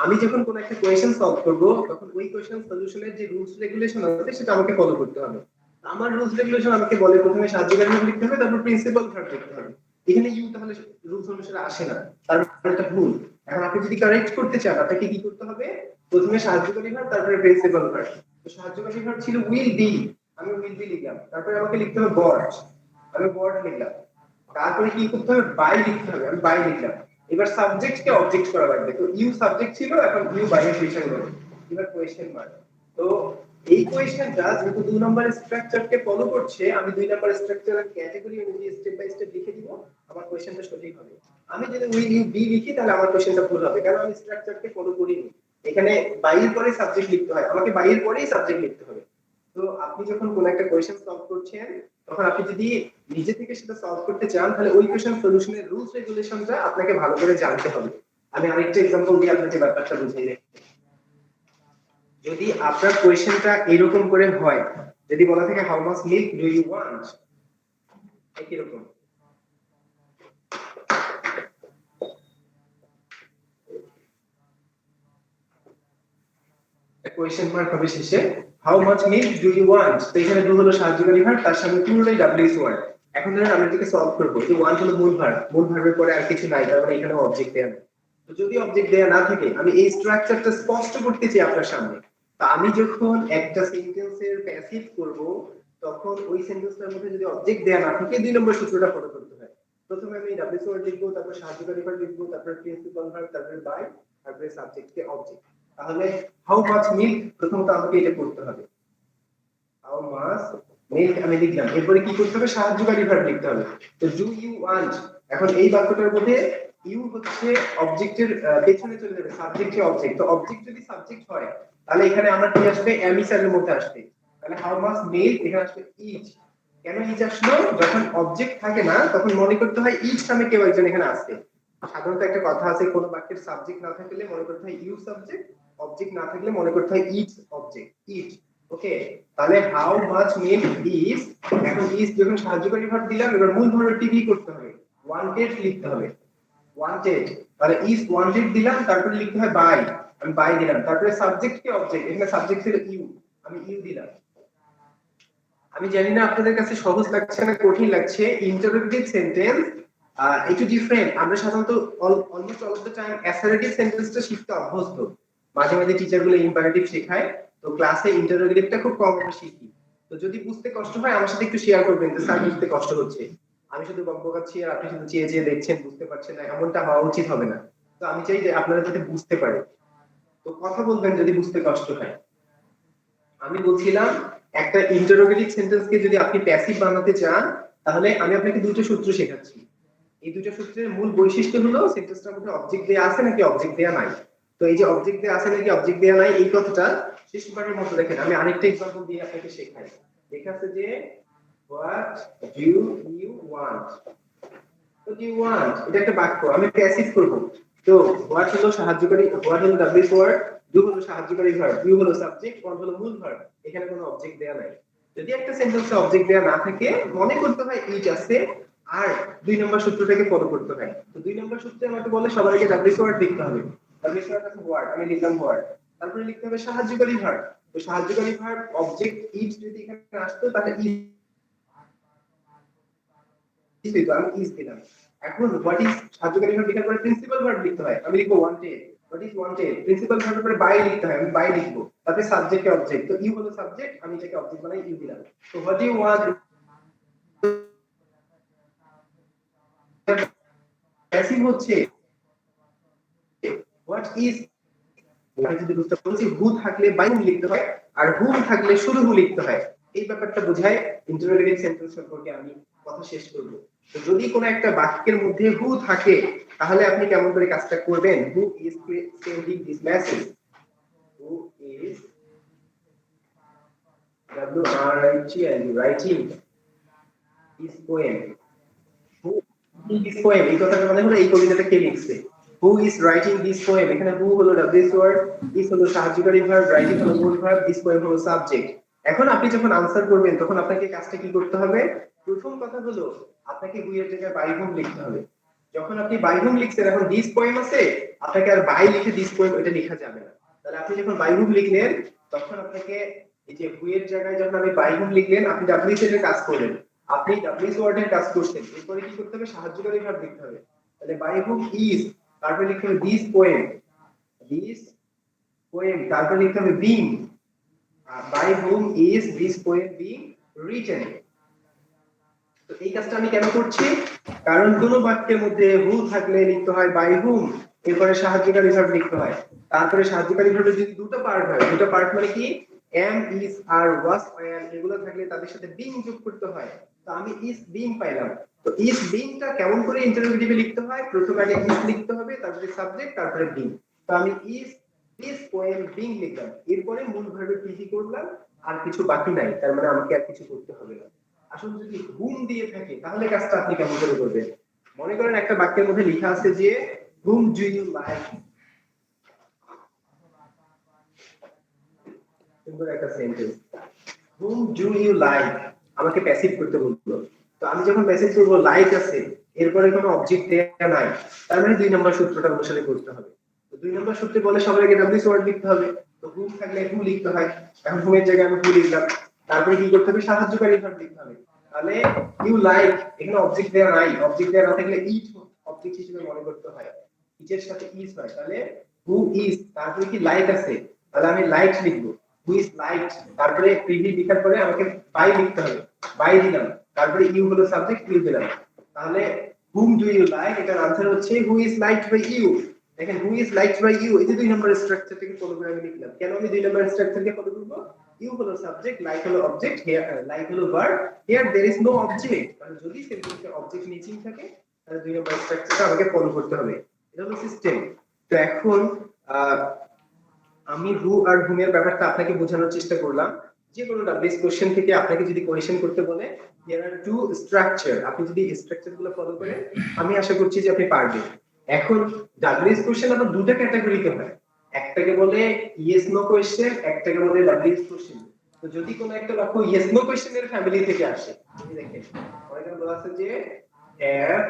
আমি যখন কোন একটা কোয়েশ্চেন সলভ করব তখন ওই কোয়েশ্চেন সলিউশনের যে রুলস রেগুলেশন আছে সেটা আমাকে ফলো করতে হবে। আমার রুলস রেগুলেশন আমাকে বলে প্রথমে সাহায্যকারী ভার্ব লিখতে হবে, তারপর প্রিন্সিপাল ভার্ব লিখতে হবে। এখানে ইউ তাহলে রুলস অনুসারে আসে না, তার মানে এটা ভুল। এখন আপনি যদি কারেক্ট করতে চান আপনাকে কি করতে হবে, প্রথমে সাহায্যকারী ভার্ব তারপরে প্রিন্সিপাল ভার্ব। তো সাহায্যকারী ভার্ব ছিল উইল বি, আমি উইল বি লিখলাম, তারপরে আমাকে লিখতে হবে বট, আমি বট লিখলাম, তারপরে কি করতে হবে, বাই লিখতে হবে, আমি বাই লিখলাম। এবার সাবজেক্টকে অবজেক্ট করা লাগবে, তো ইউ সাবজেক্ট ছিল, এখন ইউ বাই এর পজিশন হলো। এবার কোয়েশ্চেন মার্ক। তো এই কোয়েশ্চেনটা যেহেতু 2 নম্বর স্ট্রাকচারকে ফলো করছে, আমি 2 নম্বর স্ট্রাকচারের ক্যাটাগরি অনুযায়ী স্টেপ বাই স্টেপ লিখে দিব, আমার কোয়েশ্চেনটা সঠিক হবে। আমি যদি উইল ইউ বি লিখি তাহলে আমার কোয়েশ্চেনটা ভুল হবে, কারণ আমি স্ট্রাকচারকে ফলো করিনি। এখানে বাইয়ের পরে সাবজেক্ট লিখতে হয়, আমাকে বাইয়ের পরেই সাবজেক্ট লিখতে হবে। তো আপনি যখন কোন একটা কোয়েশ্চেন সলভ করছেন, তখন আপনি যদি নিজে থেকে সেটা সলভ করতে চান, তাহলে ওই কোয়েশ্চেন সলিউশনের রুলস রেগুলেশনটা আপনাকে ভালো করে জানতে হবে। আমি আরেকটা एग्जांपल দিয়ে আপনাকে ব্যাপারটা বুঝিয়ে দিই। যদি আপনার কোয়েশ্চেনটা এরকম করে হয়, যদি বলা থাকে how much milk do you want, একই রকম কোয়েশ্চেন মার্ক হবে শেষে, how much milk do you want. তো এখানে ডু হলো সাহায্যকারী ভার্ব, তার সামনে পুরোটাই ডাব্লিউএস ওয়ার্ড। এখন ধরেন আমরা এটাকে সলভ করব, যে ওয়ান হলো মূল ভার্ব, মূল ভার্বের পরে আর কিছু নাই, তার মানে এখানে অবজেক্ট দেয়া নেই। তো যদি অবজেক্ট দেয়া না থাকে, আমি এই স্ট্রাকচারটা স্পষ্ট করতে চাই আপনার সামনে। তো আমি যখন একটা সেন্টেন্সের প্যাসিভ করব, তখন ওই সেন্টেন্সটার মধ্যে যদি অবজেক্ট দেয়া না থাকে, 2 নম্বর সূত্রটা ফলো করতে হয়। প্রথমে আমি ডাব্লিউএস ওয়ার্ড লিখবো, তারপর সাহায্যকারী ভার্ব লিখবো, তারপর প্রিন্সিপাল ভার্ব, তারপর বাই, তারপরে সাবজেক্টকে অবজেক্ট। তাহলে হাউ মাচ মিল্ক প্রথমত আমাকে এটা করতে হবে, হাউ মাচ মিল্ক আমি লিখলাম, এরপরে কি করতে হবে, সাহায্যকারী ভার্ব লিখতে হবে। তো ডু ইউ ওয়ান্ট, এখন এই বাক্যটার মধ্যে ইউ হচ্ছে অবজেক্টের পেছনে চলে যাবে, সাবজেক্টে অবজেক্ট। তো অবজেক্ট যদি সাবজেক্ট হয়, তাহলে এখানে আমার কি আসবে, এম ইজ এর মধ্যে আসবে। তাহলে হাউ মাচ মিল্ক এখানে আসবে ইজ। কেন ইজ আসলো, যখন অবজেক্ট থাকে না তখন মনে করতে হয় ইজ নামে কেউ একজন এখানে আসছে। সাধারণত একটা কথা আছে, কোন বাক্যের সাবজেক্ট না থাকলে মনে করতে হয় ইউ সাবজেক্ট, অবজেক্ট না থাকলে মনে করতে হয় ইজ অবজেক্ট, ইজ। ওকে, তাহলে হাউ মাচ মিল্ক ইজ, এখন ইজ যখন সাহায্যকারী ভার্ব দিলাম, এবার মূল ভার্বটি কি করতে হবে, ওয়ান্টেড লিখতে হবে, ওয়ান্টেড। তাহলে ইজ ওয়ান্টেড দিলাম, তারপরে লিখতে হয় বাই, আমি বাই দিলাম, তারপরে সাবজেক্ট কে অবজেক্ট, এখানে সাবজেক্ট ছিল ইউ, আমি ইউ দিলাম। আমি জানি না আপনাদের কাছে সহজ লাগছে না কঠিন লাগছে, ইন্টারোগেটিভ সেন্টেন্স একটু ডিফারেন্ট। আমরা সাধারণত almost all of the time assertive সেন্টেন্সটা শিখতে অভ্যস্ত, মাঝে মাঝে টিচার গুলো ইম্পারেটিভ শেখায়, তো ক্লাসে ইন্টারোগেটিভটা খুব কম আমরা শিখি। তো যদি বুঝতে কষ্ট হয় আমার সাথে একটু শেয়ার করবেন যে স্যার বুঝতে কষ্ট হচ্ছে, আমি শুধু বকবকাচ্ছি আর আপনি শুধু চেয়ে চেয়ে দেখছেন, বুঝতে পারছেন না, এমনটা হওয়া উচিত হবে না। তো আমি চাই যে আপনারা যাতে বুঝতে পারেন, তো কথা বলবেন যদি বুঝতে কষ্ট হয়। আমি বলছিলাম, একটা ইন্টারোগেটিভ সেন্টেন্সকে যদি আপনি প্যাসিভ বানাতে চান, তাহলে আমি আপনাকে দুটো সূত্র শেখাচ্ছি। এই দুটো সূত্রের মূল বৈশিষ্ট্য হলো সেন্টেন্সটার মধ্যে অবজেক্ট দেয়া আছে নাকি অবজেক্ট দেয়া নাই। তো এই যে অবজেক্ট দেয়া আছে নাকি অবজেক্ট দেয়া নাই, এই কথাটা শেষবারের মতো দেখেন, আমি আরেকটা एग्जांपल দিয়ে আপনাকে শেখাই। লেখা আছে যে হোয়াট ডু ইউ ওয়ান্ট। তো ডু ইউ ওয়ান্ট এটা একটা বাক্য, আমি প্যাসিভ করব। তো হোয়াট হলো সাহায্যকারী, হোয়াট হলো ডাব্লিউএস ওয়ার্ড, ডু হলো সাহায্যকারী ভার্ব, ইউ হলো সাবজেক্ট, ওয়ান্ট হলো মূল ভার্ব। এখানে কোনো অবজেক্ট দেয়া নাই। যদি একটা সেন্টেন্সে অবজেক্ট দেয়া না থাকে, মনে করতে হয় ইট আছে, আর 2 নম্বর সূত্রটাকে ফলো করতে হয়। তো 2 নম্বর সূত্রে আমাকে বলে সবার আগে ডাব্লিউএস ওয়ার্ড লিখতে হবে, ডাব্লিউএস ওয়ার্ড আছে হোয়াট, আমি লিখলাম হোয়াট, তারপরে লিখতে হবে সাহায্যকারী ভার্ব। তো সাহায্যকারী ভার্ব অবজেক্ট ইট যদি এখানে আসতো তাহলে ইজ, আমি ইজ দিলাম। এখন হোয়াট ইজ সাহায্যকারী ভার্ব লেখার পরে প্রিন্সিপাল ভার্ব লিখতে হয়, আমি লিখবো wanted, what is wanted. Principal ভার্বের পরে বাই লিখতে হয়, আমি বাই লিখবো, তারপরে সাবজেক্ট অবজেক্ট, তো ইউ হলো সাবজেক্ট, আমি এটাকে অবজেক্ট বানাই ইউ দিলাম। তো হোয়াট ইউ ওয়ান্ট প্যাসিভ হচ্ছে হোয়াট ইজ, আমি যদি বুঝতে বলছি হু থাকলে বাই লিখতে হয়, আর হুম থাকলে শুধু হু লিখতে হয়। এই ব্যাপারটা বোঝায় ইন্টারোগেটিভ সেন্টেন্স সম্পর্কে আমি কথা শেষ করব। তো যদি কোনো একটা বাক্যের মধ্যে হু থাকে, তাহলে আপনি কেমন করে কাজটা করবেন, who is sending this message, who is writing this poem, who this poem, এই কথাটা মানে হলো এই কবিতাটা কে লিখছে। Who is writing this poem, এখানে হু হলো ডাব্লিউএস ওয়ার্ড, ইজ হলো সাহায্যকারী ভার্ব, রাইটিং হলো মূল ভার্ব, দিস পোয়েম হলো সাবজেক্ট। এখন আপনি যখন আনসার করবেন তখন আপনাকে কাজটা কি করতে হবে, প্রথম কথা হলো আপনাকে হু এর জায়গায় বাই হুম লিখতে হবে। যখন আপনি বাই হুম লিখছেন, এখন দিস পোয়েম আছে, আপনাকে আর বাই লিখে দিস পোয়েম এটা লেখা যাবে না। তাহলে আপনি যখন বাই হুম লিখলেন, তখন আপনাকে এই যে হু এর জায়গায় যখন আমি বাই হুম লিখলেন, আপনি ডাব্লিউ এর কাজ করলেন, আপনি ডাব্লিউ ওয়ার্ডের কাজ করছেন, এরপরে কি করতে হবে, সাহায্যকারী ভার্ব লিখতে হবে। তাহলে বাই হুম ইজ, তারপরে লিখতে হবে দিস পোয়েম, দিস পোয়েম, তারপরে লিখতে হবে being, by whom is this poem being written. তো এই কাজটা আমি কেন করছি, কারণ কোন বাক্যের মধ্যে হু থাকলে লিখতে হয় বাই হুম, এরপরে সাহায্যকারী ভার্ব লিখতে হয়, তারপরে সাহায্যকারী ভার্বের যদি দুটো পার্ট হয়, দুটো পার্ট মানে কি am is are was were এগুলো থাকলে তাদের সাথে বিং যোগ করতে হয়। তো আমি ইজ বিং পাইলাম। তো ইজ বিংটা কেমন করে ইন্টারোগেটিভে লিখতে হয়, প্রথমে আগে ইজ লিখতে হবে, তারপরে সাবজেক্ট, তারপরে বিং। তো আমি ইজ দিস পোয়েম বিং লিখলাম, এরপরে মূল ভার্বে পিজি করলাম, আর কিছু বাকি নাই, তার মানে আমাকে আর কিছু করতে হবে না। আসলে যদি হুম দিয়ে থাকে তাহলে কাজটা আপনি কেমন করে করবেন। মনে করেন একটা বাক্যের মধ্যে লেখা আছে যে হুম ডু ইউ লাইক, সুন্দর একটা sentence, whom do you like, আমাকে প্যাসিভ করতে বললো। তো আমি যখন প্যাসিভ করবো লাইক আছে, এরপরে কোনো অবজেক্ট দেয়া নাই, তার মানে 2 নম্বর সূত্রটা অনুসারে করতে হবে। তো 2 নম্বর সূত্রে বলে সবার আগে ডাব্লিউ ওয়ার্ড লিখতে হবে। তো হুম থাকলে হু লিখতে হয়, এখন হুমের জায়গায় আমি হু লিখলাম, তারপরে কি করতে হবে, সাহায্যকারী ভার্ব লিখতে হবে। তাহলে ইউ লাইক, এখানে অবজেক্ট দেয়া নাই, অবজেক্ট দেয়া না থাকলে ইট অবজেক্ট হিসেবে মনে করতে হয়, ইটের সাথে ইজ হয়। তাহলে হু ইজ, তারপরে কি লাইক আছে, তাহলে আমি লাইক লিখবো, হু ইজ লাইক, তারপরে প্রিভি লিখার পরে আমাকে বাই লিখতে হবে, বাই দিলাম, তারপরে ইউ হলো সাবজেক্ট, ইউ দিলাম। তাহলে হুম ডু ইউ লাইক, এটার আনসার হচ্ছে who is liked by you. দেখেন who is liked by you, এই যে 2 নম্বর স্ট্রাকচারটাকে ফলো করে আমি লিখলাম। কেন আমি 2 নম্বর স্ট্রাকচারকে ফলো করব, ইউ হলো সাবজেক্ট, লাইক হলো অবজেক্ট, হিয়ার লাইক হলো verb, here there is no object, মানে যদি সেন্টেন্সে অবজেক্ট নিচিং থাকে তাহলে 2 নম্বর স্ট্রাকচারটা আমাকে ফলো করতে হবে। এটা হলো সিস্টেম। তো এখন আমি হু আর হুম এর ব্যাপারটা আপনাকে বোঝানোর চেষ্টা করলাম। যে কোনো ডাব্লিউএস কোশ্চেন থেকে আপনাকে যদি কোয়েশ্চেন করতে বলে দেয়ার আর টু স্ট্রাকচার, আপনি যদি স্ট্রাকচারগুলো ফলো করেন আমি আশা করছি যে আপনি পারবেন। এখন ডাব্লিউএস কোশ্চেন আবার দুটো ক্যাটাগরিতে হয়, একটাকে বলে ইয়েস নো কোশ্চেন, একটাকে বলে ডাব্লিউএস কোশ্চেন। তো যদি কোনো একটা বাক্য ইয়েস নো কোশ্চেনের ফ্যামিলি থেকে আসে, এই দেখেন অনেকে বলা আছে যে have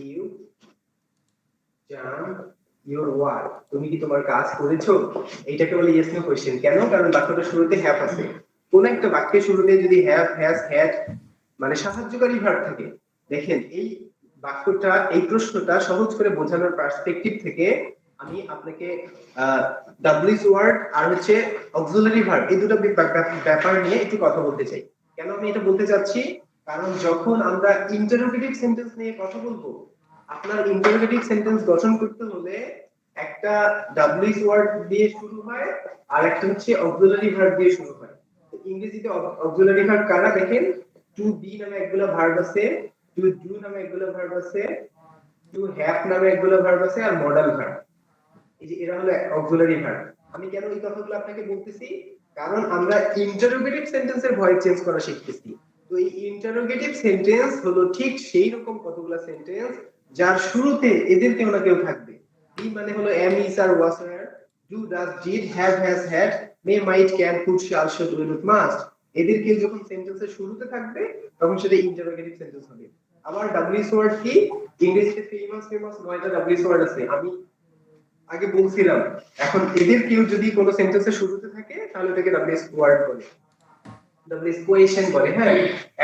you done your work, তুমি কি তোমার কাজ করেছো, এইটাকে বলে ইয়েস নো কোশ্চেন। কেন, কারণ বাক্যটা শুরুতে হ্যাভ আছে। কোন একটা বাক্যের শুরুতে যদি হ্যাভ, হ্যাজ, হ্যাড মানে সাহায্যকারী ভার্ব থাকে, দেখেন এই বাক্যটা, এই প্রশ্নটা সহজ করে বোঝানোর পার্সপেক্টিভ থেকে আমি আপনাকে ডাব্লিউএস ওয়ার্ড আর হচ্ছে অক্সিলারি ভার্ব এই দুটো ব্যাপার নিয়ে একটু কথা বলতে চাই। কেন আমি এটা বলতে চাচ্ছি, কারণ যখন আমরা ইন্টারোগেটিভ সেন্টেন্স নিয়ে কথা বলবো, আপনার ইন্টারোগেটিভ সেন্টেন্স গঠন করতে হলে একটা ডাব্লিউএস ওয়ার্ড দিয়ে শুরু হয়, আর একটা হচ্ছে অক্সিলারি ভার্ব দিয়ে শুরু হয়। তো ইংরেজিতে অক্সিলারি ভার্ব কারা, দেখেন টু বি নামে একগুলো ভার্ব আছে, টু ডু নামে একগুলো ভার্ব আছে, টু হ্যাভ নামে একগুলো ভার্ব আছে, আর মডাল ভার্ব। এই যে এরা হলো অক্সিলারি ভার্ব। আমি কেন এই কথাগুলো আপনাকে বলতেছি, কারণ আমরা ইন্টারোগেটিভ সেন্টেন্সের ভয়েস চেঞ্জ করা শিখতেছি। তো এই ইন্টারোগেটিভ সেন্টেন্স হলো ঠিক সেই রকম কতগুলো সেন্টেন্স যার শুরুতে এদের কেউ না কেউ থাকবে। বি মানে হলো am is are was were, do does did have has had, may might can could shall should will would must, এদের কেউ যখন সেন্টেন্সের শুরুতে থাকবে তখন সেটা ইন্টারোগেটিভ সেন্টেন্স হবে। আবার ডাব্লিউএস ওয়ার্ড কি, ইংরেজিতে ফেমাস 9টা ডাব্লিউএস ওয়ার্ড আছে, আমি আগে বলছিলাম। এখন এদের কেউ যদি কোনো সেন্টেন্সের শুরুতে থাকে তাহলে এটাকে ডাব্লিউএস ওয়ার্ড বলে, ডাব্লিউএস কোয়েশ্চেন বলে। হ্যাঁ,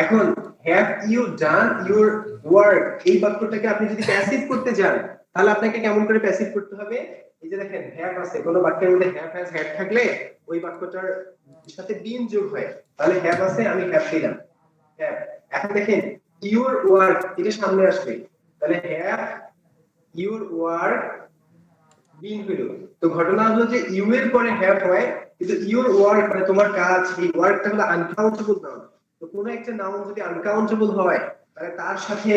এখন have you done your work, এই বাক্যটাকে আপনি যদি প্যাসিভ করতে যান তাহলে আপনাকে কেমন করে প্যাসিভ করতে হবে, এই যে দেখেন হ্যাভ আছে, কোনো বাক্যের মধ্যে হ্যাভ হ্যাজ হ্যাড থাকলে ওই বাক্যটার সাথে বিন যোগ হয়, তাহলে হ্যাভ আছে আমি হ্যাভ দিলাম, হ্যাভ। এখন দেখেন ইওর ওয়ার্ক, এটা সামনে আসবে, তাহলে হ্যাভ ইওর ওয়ার্ক বিন হইল। তো ঘটনা হলো যে ইউ এর পরে হ্যাভ হয়, কিন্তু ইউর ওয়ার্ক মানে তোমার কাজ, এই ওয়ার্কটা হলো আনকাউন্টেবল নাউন। তো কোনো একটা নাউন যদি আনকাউন্টেবল হয় তাহলে তার সাথে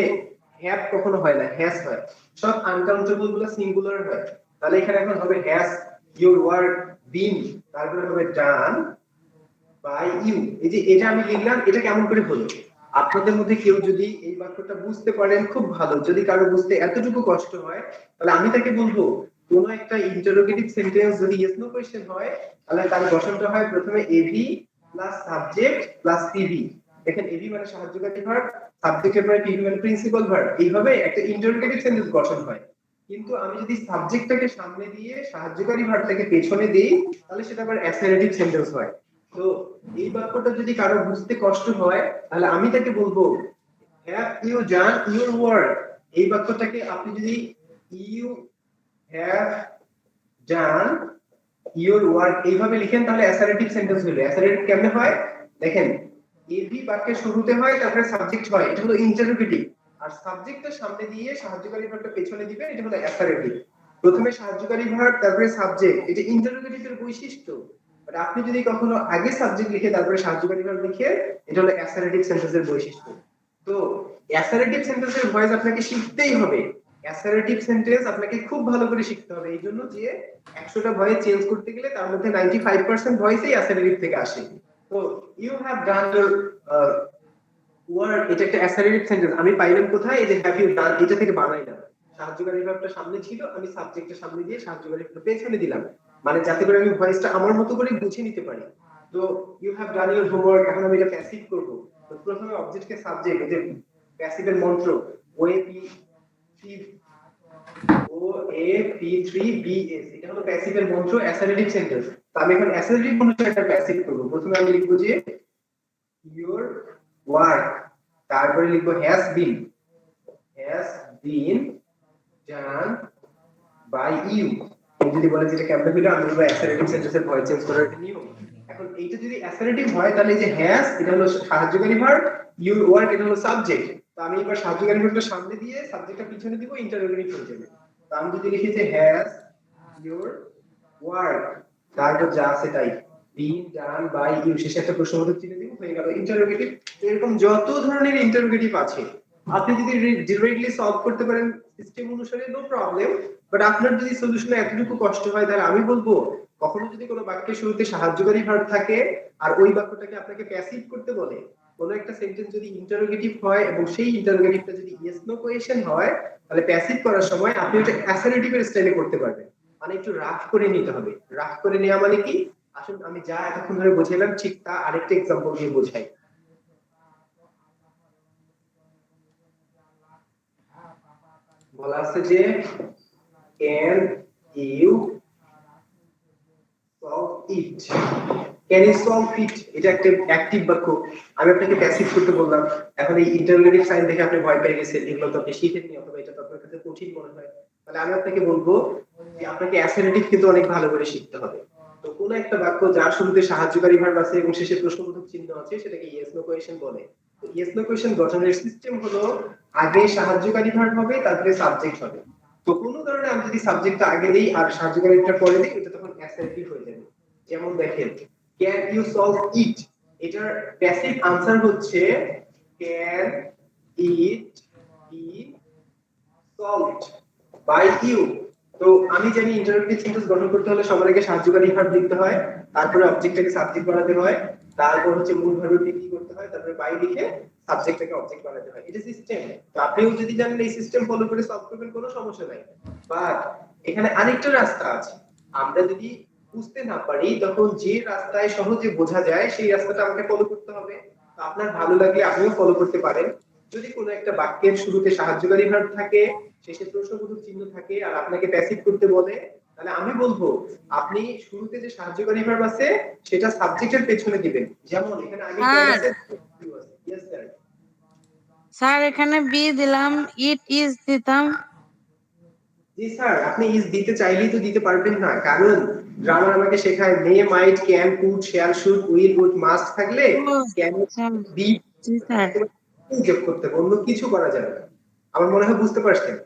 হ্যাভ কখনো হয় না, হ্যাজ হয়। সব আনকাউন্টেবল গুলো সিঙ্গুলার হয়। তাহলে এখানে এখন হবে হ্যাজ ইউর ওয়ার্ক বিন, তারপরে হবে ডান বাই ইউ। এই যে এটা আমি লিখলাম, এটা কেমন করে হলো, আপনাদের মধ্যে কেউ যদি এই বাক্যটা বুঝতে পারেন খুব ভালো, যদি কারো বুঝতে এতটুকু কষ্ট হয় তাহলে আমি তাকে বলবো কোন একটা ইন্টারোগেটিভ সেন্টেন্স যদি ইয়েস নো কোশ্চেন হয় তাহলে তার গঠনটা হয় প্রথমে AV plus subject plus PV. দেখেন এভি মানে সাহায্যকারী ভার্ব, সাবজেক্টের পরে পিভি মানে প্রিন্সিপাল ভার্ব, এইভাবে একটা ইন্টারোগেটিভ সেন্টেন্স গঠন হয়। কিন্তু আমি যদি সাবজেক্টটাকে সামনে দিয়ে সাহায্যকারী ভার্বটাকে পেছনে দেই তাহলে সেটা আবার অ্যাসার্টিভ সেন্টেন্স হয়। তো এই বাক্যটা যদি কারো বুঝতে কষ্ট হয় তাহলে আমি তাকে বলবো have you done your work. এই বাক্যটাকে আপনি যদি you have done your work এইভাবে লিখেন তাহলে অ্যাসারেটিভ সেন্টেন্স হলো। অ্যাসারেটিভ কেমনে হয় দেখেন, এভি বাক্যের শুরুতে হয় তারপরে সাবজেক্ট হয়, এটা হলো ইন্টারোগেটিভ। আর সাবজেক্টের সামনে দিয়ে সাহায্যকারী ভার্বটা পেছনে দিবেন, এটা হলো অ্যাসারেটিভ। প্রথমে সাহায্যকারী ভার্ব তারপরে সাবজেক্ট, এটা ইন্টারোগেটিভের বৈশিষ্ট্য। বাট আপনি যদি কখনো আগে সাবজেক্ট লিখে তারপরে সাহায্যকারী ভার্ব লিখে, এটা হলো অ্যাসারেটিভ সেন্টেন্সের বৈশিষ্ট্য। তো অ্যাসারেটিভ সেন্টেন্সের ভয়েস আপনাকে শিখতেই হবে। অ্যাসারেটিভ সেন্টেন্স আপনাকে খুব ভালো করে শিখতে হবে, এই জন্য যে 100টা ভয়েস চেঞ্জ করতে গেলে তার মধ্যে 95% ভয়েসই অ্যাসারেটিভ থেকে আসে। তো you have done your work, এটা একটা অ্যাসারেটিভ সেন্টেন্স। আমি পাইলাম কোথায়, এই যে হ্যাভ ইউ ডান, এটা থেকে বানাইলাম। সাহায্যকারী ভার্বটা সামনে ছিল, আমি সাবজেক্টের সামনে দিয়ে সাহায্যকারী ভার্বটা পেছনে দিলাম, মানে যাতে করে আমি ভয়েসটা আমার মতো করে বুঝে নিতে পারি। তো you have done your homework, এখন আমি এটা প্যাসিভ করব। তো প্রথমে অবজেক্টকে সাবজেক্ট, এই যে প্যাসিভের মন্ত্র O A P C O A P 3 B S, এটা হলো প্যাসিভের মন্ত্র, অ্যাসারেটিভ সেন্টেন্স। তো আমি এখন অ্যাসারেটিভ অনুসারে একটা প্যাসিভ করব। প্রথমে আমি লিখব যে ইউর ওয়ার্ক, তারপরে লিখবো has been done by you. যদি বলে যেটা কেমনে হলো, আমি বলবো অ্যাসারেটিভ সেন্টেন্সের ভয়েস চেঞ্জ করার একটা নিয়ম। এখন এইটা যদি অ্যাসারেটিভ হয় তাহলে এই যে হ্যাজ, এটা হলো সাহায্যকারী ভার্ব, ইউর ওয়ার্ক এটা হলো সাবজেক্ট। তো আমি এবার সাহায্যকারী ভার্বটা সামনে দিয়ে সাবজেক্টটা পিছনে দিব, ইন্টারোগেটিভ হয়ে যাবে। তো আমি যদি লিখি যে হ্যাজ ইউর ওয়ার্ক, তারপর যা আছে তাই, বিন ডান বাই ইউ, শেষে একটা প্রশ্নবোধক চিহ্ন দিব, হয়ে গেল ইন্টারোগেটিভ। এরকম যত ধরনের ইন্টারোগেটিভ আছে আপনি যদি ডিরেক্টলি সলভ করতে পারেন সিস্টেম অনুসারে, নো প্রবলেম। বাট আপনার যদি সলিউশনে এতটুকু কষ্ট হয় তাহলে আমি বলবো কখনো যদি কোনো বাক্যের শুরুতে সাহায্যকারী ভার্ব থাকে আর ওই বাক্যটাকে আপনাকে প্যাসিভ করতে বলে, কোনো একটা সেন্টেন্স যদি ইন্টারোগেটিভ হয় এবং সেই ইন্টারোগেটিভটা যদি ইয়েস নো কোয়েশ্চেন হয়, তাহলে প্যাসিভ করার সময় আপনি ওটা অ্যাসারেটিভের স্টাইলে করতে পারবেন। মানে একটু রাফ করে নিতে হবে। রাফ করে নেওয়া মানে কি, আসলে আমি যা এতক্ষণ ধরে বুঝাইলাম ঠিক তা আরেকটা এক্সাম্পল দিয়ে বোঝাই। বলা আছে যে can you solve it, can you solve it, এটা একটা অ্যাক্টিভ বাক্য। আমি আপনাকে প্যাসিভ করতে বললাম, এখন এই ইন্টারোগেটিভ সাইন দেখে আপনি ভয় পেয়ে গেছেন, এগুলো তো আপনি শিখেননি অথবা এটা তো আপনার কাছে কঠিন মনে হয়। তাহলে আমি আপনাকে বলবো যে আপনাকে অ্যাসারেটিভ কিন্তু অনেক ভালো করে শিখতে হবে। তো কোন একটা বাক্য যার শুরুতে সাহায্যকারী ভার্ব আছে এবং শেষে প্রশ্নবোধক চিহ্ন আছে সেটাকে ইয়েস নো কোয়েশ্চেন বলে। তো ইয়েস নো কোয়েশ্চেন গঠনের সিস্টেম হলো আগে সাহায্যকারী ভার্ব হবে তারপরে সাবজেক্ট হবে। তো কোনো ধরনের আমি যদি সাবজেক্টটা আগে দেই আর সাহায্যকারীটা পরে দেই, এটা তখন অ্যাসারেটিভ হয়ে যাবে। যেমন দেখেন ক্যান ইউ সলভ ইট, এটার প্যাসিভ আনসার হচ্ছে can it be solved by you. তো আমি জানি ইন্টারোগেটিভ সেন্টেন্স গঠন করতে হলে সবার আগে সাহায্যকারী ভার্ব লিখতে হয়, তারপরে অবজেক্টটাকে সাবজেক্ট বানাতে হয়, তারপর হচ্ছে মূল ভার্ব কি করতে হয়, তারপরে বাই লিখে সাবজেক্টটাকে অবজেক্ট বানাতে হয়। এটা সিস্টেম। তো আপনিও যদি জানেন এই সিস্টেম ফলো করে সলভ করবেন, কোনো সমস্যা নাই। বাট এখানে আরেকটা রাস্তা আছে। আমরা যদি বুঝতে না পারি তখন যে রাস্তায় সহজে বোঝা যায় সেই রাস্তাটা আমাকে ফলো করতে হবে। তো আপনার ভালো লাগলে আপনিও ফলো করতে পারেন। যদি কোনো একটা বাক্যের শুরুতে সাহায্যকারী ভার্ব থাকে, শেষে প্রশ্নবোধক চিহ্ন থাকে আর আপনাকে প্যাসিভ করতে বলে, তাহলে আমি বলবো আপনি শুরুতে যে সাহায্যকারী ভার্ব আছে সেটা সাবজেক্টের পেছনে দিবেন। যেমন এখানে আগে ক্যান স্যার আছে, ইয়েস স্যার। স্যার এখানে বি দিলাম, ইট ইজ দিতাম। জি স্যার, আপনি ইজ দিতে চাইলেই তো দিতে পারবেন না, কারণ গ্রামার আমাকে শেখায় may might can could shall should will would must থাকলে ও ক্যান স্যার, বি জি স্যার। একেবারে যোগ করতে হবে, অন্য কিছু করা যাবে না। আমার মনে হয় বুঝতে পারছেন।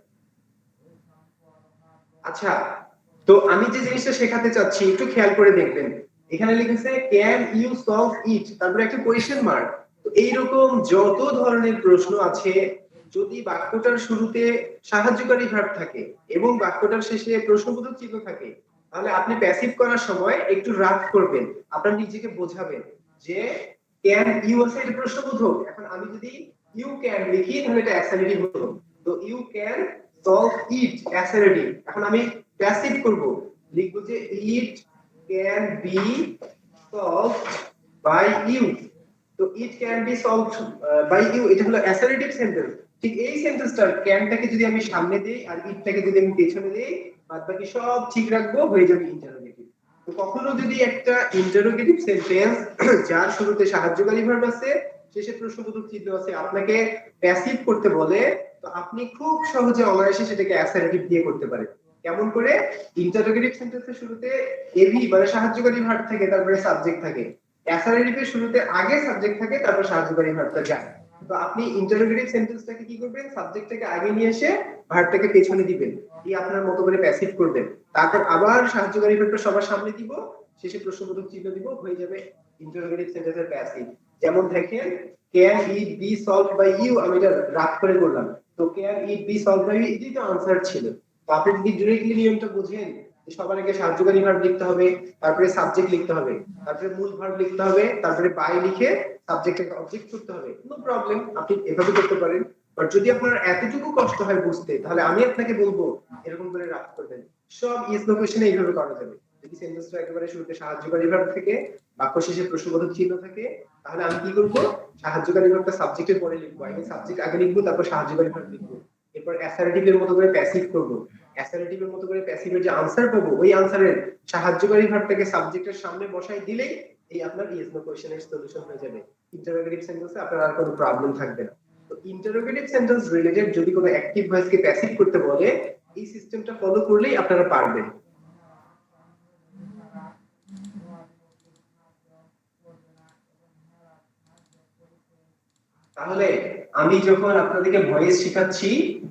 আচ্ছা, তো আমি যে জিনিসটা শেখাতে চাচ্ছি একটু খেয়াল করে দেখবেন। এখানে লিখেছে ক্যান ইউ সলভ ইট, তারপরে একটা কোয়েশ্চেন মার্ক। তো এইরকম যত ধরনের প্রশ্ন আছে, যদি বাক্যটার শুরুতে সাহায্যকারী ভার্ব থাকে এবং বাক্যটার শেষে প্রশ্নবোধক চিহ্ন থাকে, তাহলে আপনি প্যাসিভ করার সময় একটু রাফ করবেন, আপনার নিজেকে বোঝাবেন যে ক্যান ইউ আছে এটা প্রশ্নবোধক, এখন আমি যদি ইউ ক্যান লিখি তাহলে এটা অ্যাসারেটিভ হলো। তো you can solve it assertive. এখন আমি প্যাসিভ করব, লিখব যে it can be solved by you. তো it can be solved by you, এটা হলো অ্যাসারেটিভ সেন্টেন্স। ঠিক এই সেন্টেন্সটার ক্যানটাকে যদি আমি সামনে দেই আর ইটটাকে যদি আমি পেছনে দেই, বাদ বাকি সব ঠিক রাখবো, হয়ে যাবে ইন্টারোগেটিভ। তো কখনো যদি একটা ইন্টারোগেটিভ সেন্টেন্স যার শুরুতে সাহায্যকারী ভার্ব আছে, শেষে প্রশ্নবোধক চিহ্ন আছে, আপনাকে প্যাসিভ করতে বলে, তো আপনি খুব সহজে অনায়াসে সেটাকে অ্যাসারেটিভ দিয়ে করতে পারেন। কেমন করে? ইন্টারোগেটিভ সেন্টেন্সের শুরুতে এভি মানে সাহায্যকারী ভার্ব থাকে, তারপরে সাবজেক্ট থাকে। অ্যাসারেটিভের শুরুতে আগে সাবজেক্ট থাকে, তারপর সাহায্যকারী ভার্বটা যায়। তো আপনি ইন্টারোগেটিভ সেন্টেন্সটাকে কি করবেন? সাবজেক্টটাকে আগে নিয়ে এসে ভার্বটাকে পেছনে দিবেন, দিয়ে আপনার মতো করে প্যাসিভ করবেন। তারপর আবার সাহায্যকারী ভার্বটা সবার সামনে দিব, শেষে প্রশ্নবোধক চিহ্ন দিব, হয়ে যাবে ইন্টারোগেটিভ সেন্টেন্সের প্যাসিভ। যেমন দেখেন, can it be solved by you, আমি এটা রাত করে করলাম। তো can it be solved by you এটাই তো আনসার ছিল। তো আপনি যদি ডিরেক্টলি নিয়মটা বুঝেন যে সবার আগে সাহায্যকারী ভার্ব লিখতে হবে, তারপরে সাবজেক্ট লিখতে হবে, তারপরে মূল ভার্ব লিখতে হবে, তারপরে বাই লিখে সাবজেক্টকে অবজেক্ট করতে হবে, নো প্রবলেম, আপনি এভাবে করতে পারেন। বাট যদি আপনার এতটুকু কষ্ট হয় বুঝতে, তাহলে আমি আপনাকে বলবো এরকম করে রাত করবেন। সব ইজ নো কোশ্চেনে এইভাবে করা যাবে। যদি সেন্টেন্সটা একেবারে শুরুতে সাহায্যকারী ভার্ব থেকে, বাক্য শেষে প্রশ্নবোধক চিহ্ন থাকে, তাহলে আমি কি করব? সাহায্যকারী ভার্বটা সাবজেক্টের পরে লিখবো, আগে সাবজেক্ট আগে লিখবো, তারপর সাহায্যকারী ভার্ব লিখবো। এরপর অ্যাসারেটিভের মতো করে প্যাসিভ করব। অ্যাসারেটিভের মতো করে প্যাসিভের যে আনসার পাবো, ওই আনসারের সাহায্যকারী ভার্বটাকে সাবজেক্টের সামনে বসাই দিলেই এই আপনার ইজ নো কোশ্চেনের সলিউশন হয়ে যাবে। ইন্টারোগেটিভ সেন্টেন্সে আপনার আর কোনো প্রবলেম থাকবে না। তো ইন্টারোগেটিভ সেন্টেন্স রিলেটেড যদি কোনো অ্যাক্টিভ ভয়েসকে প্যাসিভ করতে বলে, এই সিস্টেমটা ফলো করলেই আপনারা পারবেন। তাহলে আমি যখন আপনাদেরকে ভয়েস শেখাচ্ছি,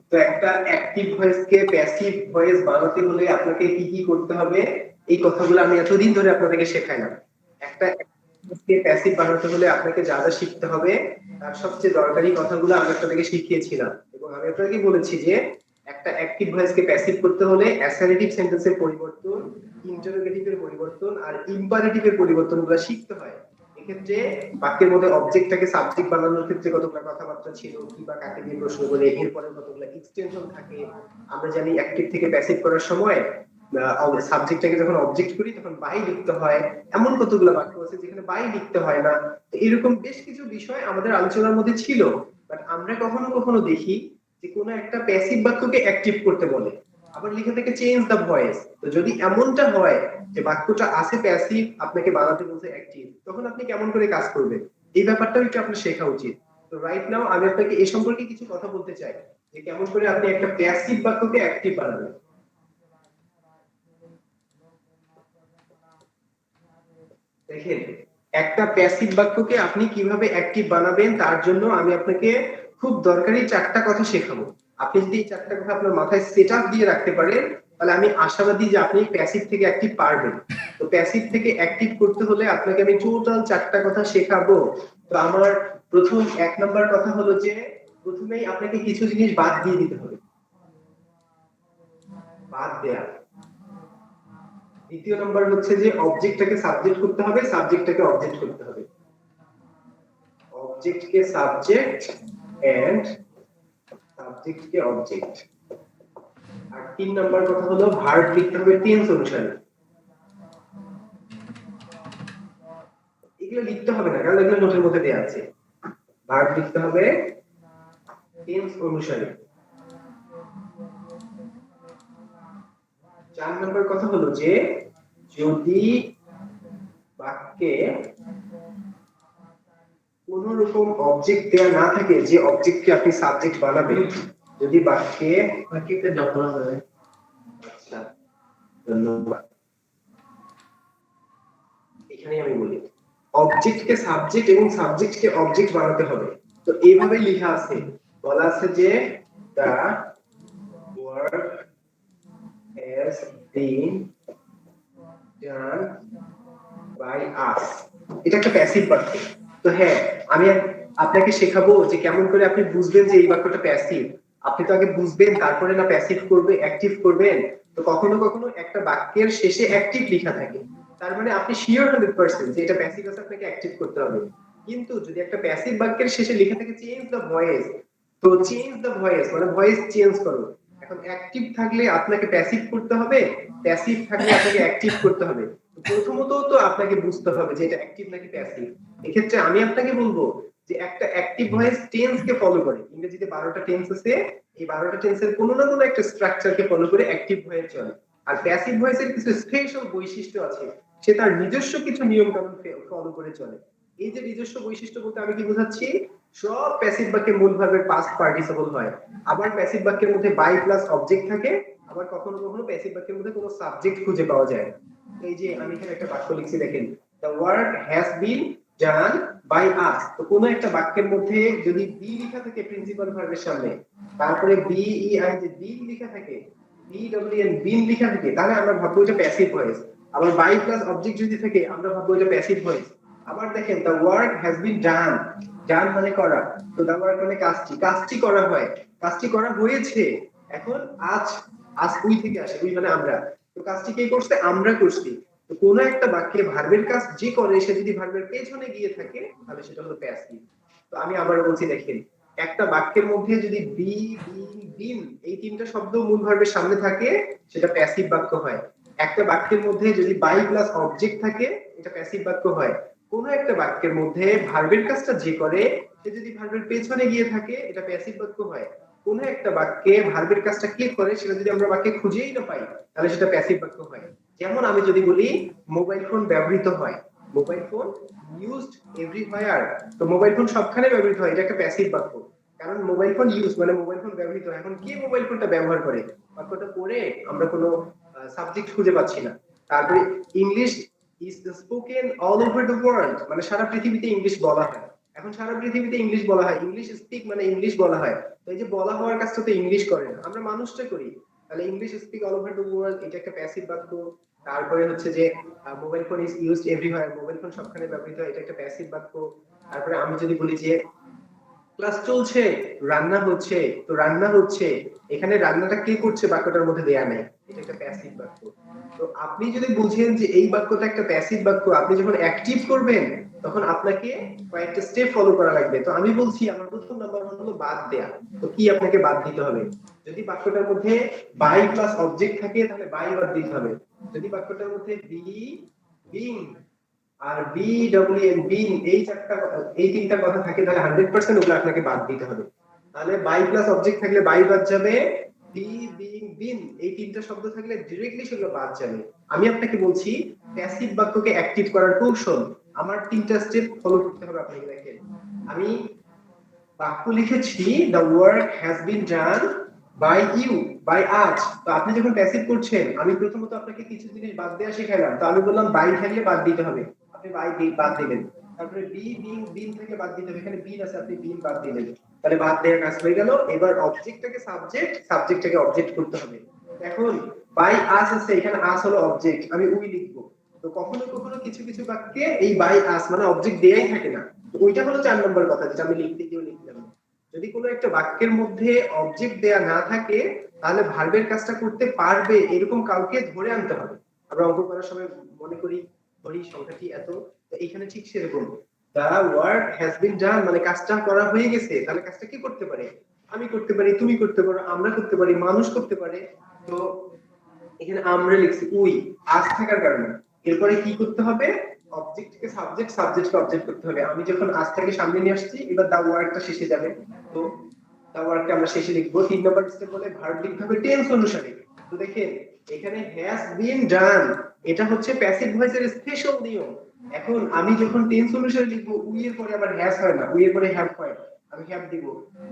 তো একটা অ্যাক্টিভ ভয়েসকে প্যাসিভ ভয়েস বানাতে হলে আপনাকে কি কি করতে হবে, এই কথাগুলো আমি এতদিন ধরে আপনাদেরকে শেখাইলাম। একটা ভয়েসকে প্যাসিভ বানাতে হলে আপনাকে যা যা শিখতে হবে, তার সবচেয়ে দরকারি কথাগুলো আমি আপনাদেরকে শিখিয়েছিলাম, এবং আমি আপনাদেরকে বলেছি যে একটা অ্যাক্টিভ ভয়েসকে প্যাসিভ করতে হলে অ্যাসারেটিভ সেন্টেন্সের পরিবর্তন, ইন্টারোগেটিভের পরিবর্তন আর ইম্পারেটিভের পরিবর্তনগুলো শিখতে হয়। এক্ষেত্রে বাক্যের মধ্যে অবজেক্টটাকে সাবজেক্ট বানানোর ক্ষেত্রে কতগুলো কথাবার্তা ছিল, কি বা কাকে দিয়ে প্রশ্ন করে, এরপরে কতগুলো এক্সটেনশন থাকে। আমরা জানি অ্যাক্টিভ থেকে প্যাসিভ করার সময় সাবজেক্টটাকে যখন অবজেক্ট করি তখন বাই লিখতে হয়, এমন কতগুলো বাক্য আছে যেখানে বাই লিখতে হয় না। তো এরকম বেশ কিছু বিষয় আমাদের আলোচনার মধ্যে ছিল। বাট আমরা কখনো কখনো দেখি যে কোনো একটা প্যাসিভ বাক্যকে অ্যাক্টিভ করতে বলে, আবার লিখে থেকে চেঞ্জ দা ভয়েস। তো যদি এমনটা হয় যে বাক্যটা আছে প্যাসিভ, আপনাকে বানাতে বলছে অ্যাক্টিভ, তখন আপনি কেমন করে কাজ করবেন, এই ব্যাপারটাও একটু আপনার শেখা উচিত। তো রাইট নাও আমি আপনাকে এই সম্পর্কে কিছু কথা বলতে চাই, যে কেমন করে আপনি একটা প্যাসিভ বাক্যকে অ্যাক্টিভ বানাবেন। দেখেন, একটা প্যাসিভ বাক্যকে আপনি কিভাবে অ্যাক্টিভ বানাবেন তার জন্য আমি আপনাকে খুব দরকারি 4টা কথা শেখাবো। আপনি যদি এই 4টা কথা আপনার মাথায় সেট আপ দিয়ে রাখতে পারেন, তাহলে আমি আশাবাদী যে আপনি প্যাসিভ থেকে অ্যাক্টিভ পারবেন। তো প্যাসিভ থেকে অ্যাক্টিভ করতে হলে আপনাকে আমি টোটাল 4টা কথা শেখাবো। তো আমার প্রথম 1 নাম্বার কথা হলো যে প্রথমেই আপনাকে কিছু জিনিস বাদ দিয়ে দিতে হবে। বাদ দেয়া। দ্বিতীয় নাম্বার হচ্ছে যে অবজেক্টটাকে সাবজেক্ট করতে হবে, সাবজেক্টটাকে অবজেক্ট করতে হবে। অবজেক্টকে সাবজেক্ট এন্ড সাবজেক্টকে অবজেক্ট। আর 3 নাম্বার কথা হলো ভার্ব লিখতে হবে টেন্স অনুসারে। এগুলো লিখতে হবে না, কারণ এগুলো নোটের মধ্যে দেয়া আছে। ভার্ব লিখতে হবে টেন্স অনুসারে। 4 নাম্বার কথা হলো যে যদি বাক্যে কোন রকম অবজেক্ট দেয়া না থাকে, যে অবজেক্টকে আপনি সাবজেক্ট বানাবেন, যদি বাক্যে বাক্যে যত্ন হবে। আচ্ছা, ধন্যবাদ। এখানে আমি বলি অবজেক্টকে সাবজেক্ট এবং সাবজেক্টকে অবজেক্ট বানাতে হবে। তো এইভাবে লেখা আছে, বলা আছে যে the work has been done by us. এটা একটা প্যাসিভ বাক্য। তো হ্যাঁ, আমি আপনাকে শেখাবো যে কেমন করে আপনি বুঝবেন যে এই বাক্যটা প্যাসিভ। আপনি তো আগে বুঝবেন তারপরে না প্যাসিভ করবে অ্যাক্টিভ করবেন। তো কখনো কখনো একটা বাক্যের শেষে অ্যাক্টিভ লেখা থাকে, তার মানে আপনি শিওর 100% যে এটা প্যাসিভ আছে, আপনাকে অ্যাক্টিভ করতে হবে। কিন্তু যদি একটা প্যাসিভ বাক্যের শেষে লেখা থাকে চেঞ্জ দ্য ভয়েস, তো চেঞ্জ দ্য ভয়েস মানে ভয়েস চেঞ্জ করো। এখন অ্যাক্টিভ থাকলে আপনাকে প্যাসিভ করতে হবে, প্যাসিভ থাকলে আপনাকে অ্যাক্টিভ করতে হবে। প্রথমত তো আপনাকে বুঝতে হবে যে এটা অ্যাক্টিভ নাকি প্যাসিভ। এক্ষেত্রে আমি আপনাকে বলবো যে একটা অ্যাক্টিভ ভয়েস টেন্স কে ফলো করে। ইংরেজিতে 12টা টেন্স আছে, এই 12টা টেন্সের কোনো না কোনো একটা স্ট্রাকচারকে ফলো করে অ্যাক্টিভ ভয়েস চলে। আর প্যাসিভ ভয়েসের কিছু স্পেশাল বৈশিষ্ট্য আছে, সে তার নিজস্ব কিছু নিয়ম কানুন ফলো করে চলে। এই যে নিজস্ব বৈশিষ্ট্য বলতে আমি কি বোঝাচ্ছি, সব প্যাসিভ বাক্যে মূল ভার্বের পাস্ট পার্টিসিপল হয়। আবার প্যাসিভ বাক্যের মধ্যে বাই প্লাস অবজেক্ট থাকে, আবার কখনো কখনো প্যাসিভ বাক্যের মধ্যে কোনো সাবজেক্ট খুঁজে পাওয়া যায় না। এই যে আমি এখানে একটা বাক্য লিখছি, দেখেন the work has been done by us. তো কোনো একটা বাক্যের মধ্যে যদি বি লেখা থাকে প্রিন্সিপাল ভার্বের সামনে, তারপরে বি ই আই যে বিন লেখা থাকে, বি ডব্লিউ এন বিন লেখা থাকে, তাহলে আমরা ভাববো এটা প্যাসিভ ভয়েস। আবার বাই প্লাস অবজেক্ট যদি থাকে আমরা ভাববো এটা প্যাসিভ ভয়েস। আবার দেখেন দ্য ওয়ার্ক হ্যাজ বিন ডান, ডান মানে করা, তো দ্য ওয়ার্ক মানে কাজটি, কাজটি করা হয়, কাজটি করা হয়েছে। এখন আজ, আজ উই থেকে আসে, উই মানে আমরা, তো কাজটি কে করছে, আমরা করছি। তো কোনো একটা বাক্যে ভার্বের কাজ যে করে সে যদি ভার্বের পেছনে গিয়ে থাকে তাহলে সেটা হলো প্যাসিভ। তো আমি আবার বলছি, দেখেন একটা বাক্যের মধ্যে যদি বি বিন বিন এই তিনটা শব্দ মূল ভার্বের সামনে থাকে সেটা প্যাসিভ বাক্য হয়। একটা বাক্যের মধ্যে যদি বাই প্লাস অবজেক্ট থাকে এটা প্যাসিভ বাক্য হয়। কোন একটা বাক্যের মধ্যে ভার্বের কাজটা যে করে সে যদি ভার্বের পেছনে গিয়ে থাকে এটা প্যাসিভ বাক্য হয়। কোন একটা বাক্যে ভার্বের কাজটা কে করে সেটা যদি আমরা বাক্যে খুঁজেই না পাই তাহলে সেটা প্যাসিভ বাক্য হয়। যেমন আমি যদি বলি মোবাইল ফোন ব্যবহৃত হয়, মোবাইল ফোন ইউজড এভরিওয়্যার, তো মোবাইল ফোন সবখানে ব্যবহৃত হয়, এটা একটা প্যাসিভ বাক্য। কারণ মোবাইল ফোন ইউজ মানে মোবাইল ফোন ব্যবহৃত হয়, এখন কে মোবাইল ফোনটা ব্যবহার করে, বাক্যটা পড়ে আমরা কোনো সাবজেক্ট খুঁজে পাচ্ছি না। তারপরে English is spoken all over the world, মানে সারা পৃথিবীতে ইংলিশ বলা হয়। এখন সারা পৃথিবীতে ইংলিশ বলা হয়, ইংলিশ স্পিক মানে ইংলিশ বলা হয়, তো এই যে বলা হওয়ার কাজটা তো ইংলিশ করে না, আমরা মানুষটা করি। তাহলে English speak all over the world এটা একটা প্যাসিভ বাক্য। তারপরে হচ্ছে যে mobile phone is used everywhere, mobile phone সবখানে ব্যবহৃত হয়, এটা একটা প্যাসিভ বাক্য। তারপরে আমি যদি বলি যে ক্লাস চলছে, রান্না হচ্ছে, তো রান্না হচ্ছে, এখানে রান্নাটা কে করছে বাক্যটার মধ্যে দেয়া নেই, এটা একটা প্যাসিভ বাক্য। তো আপনি যদি বুঝেন যে এই বাক্যটা একটা প্যাসিভ বাক্য, আপনি যখন অ্যাক্টিভ করবেন তখন আপনাকে কয়েকটা স্টেপ ফলো করা লাগবে। তো আমি বলছি আমার প্রথম নাম্বার হলো বাদ দেয়া। তো কি আপনাকে বাদ দিতে হবে, যদি বাক্যটার মধ্যে বাই প্লাস অবজেক্ট থাকে তাহলে বাই বাদ দিতে হবে। যদি বাক্যটার মধ্যে বি বিং আর বি ডব্লিউ এন বিন এই চারটা এই তিনটা কথা থাকে তাহলে 100% ওগুলো আপনাকে বাদ দিতে হবে। তাহলে বাই প্লাস অবজেক্ট থাকলে বাই বাদ যাবে, বি বিং বিন এই তিনটা শব্দ থাকলে डायरेक्टली সেগুলো বাদ যাবে। আমি আপনাকে বলছি প্যাসিভ বাক্যকে অ্যাক্টিভ করার কৌশল, আমার তিনটা স্টেপ ফলো করতে হবে আপনাকে। দেখেন আমি বাক্য লিখেছি the work has been done by you by us, তো আপনি যখন প্যাসিভ করছেন আমি প্রথমত আপনাকে কিছু জিনিস বাদ দেওয়া শেখালাম। তো আমি বললাম বাই থাকলে বাদ দিতে হবে, আপনি বাই বাদ দিবেন। তারপরে বি বিং বিন থেকে বাদ দিতে হবে, এখানে বিন আছে আপনি বিন বাদ দিলেন, তাহলে বাদ দেওয়ার কাজ হয়ে গেল। এবার অবজেক্টটাকে সাবজেক্ট, সাবজেক্টটাকে অবজেক্ট করতে হবে। এখন বাই আস আছে, এখানে আস হলো অবজেক্ট, আমি উই লিখবো। তো কখনো কখনো কিছু কিছু বাক্যে এই বাই আস মানে অবজেক্ট দেয়াই থাকে না, তো ওইটা হলো 4 নম্বর কথা যেটা আমি লিখতে গিয়েও লিখলাম। যদি কোনো একটা বাক্যের মধ্যে অবজেক্ট দেয়া না থাকে তাহলে ভার্বের কাজটা করতে পারবে এরকম কাউকে ধরে আনতে হবে। আমরা অঙ্ক করার সময় মনে করি ধরি সংখ্যাটি এত, তো এখানে ঠিক সেরকম দা ওয়ার্ক হ্যাজ বিন ডান মানে কাজটা করা হয়ে গেছে, তাহলে কাজটা কি করতে পারে, আমি করতে পারি, তুমি করতে পারো, আমরা করতে পারি, মানুষ করতে পারে। তো এখানে আমরা লিখছি উই আজ থাকার কারণে, এরপরে কি করতে হবে, অবজেক্টকে সাবজেক্ট, সাবজেক্টকে অবজেক্ট করতে হবে। আমি যখন আজ থেকে সামনে নিয়ে আসছি এবার দা ওয়ার্কটা শেষে যাবে, তো দা ওয়ার্ককে আমরা শেষে লিখবো। 3 নম্বর স্টেপ বলে ভার্ব লিখতে হবে টেন্স অনুসারে। তো দেখেন এখানে হ্যাজ বিন ডান এটা হচ্ছে প্যাসিভ ভয়েসের স্পেশাল নিয়ম। এখন আমি যখন টেন্স অনুসারে লিখবো উই এর পরে আবার হ্যাজ হয় না, উই এর পরে হ্যাভ হয়, আমি হ্যাভ দিব।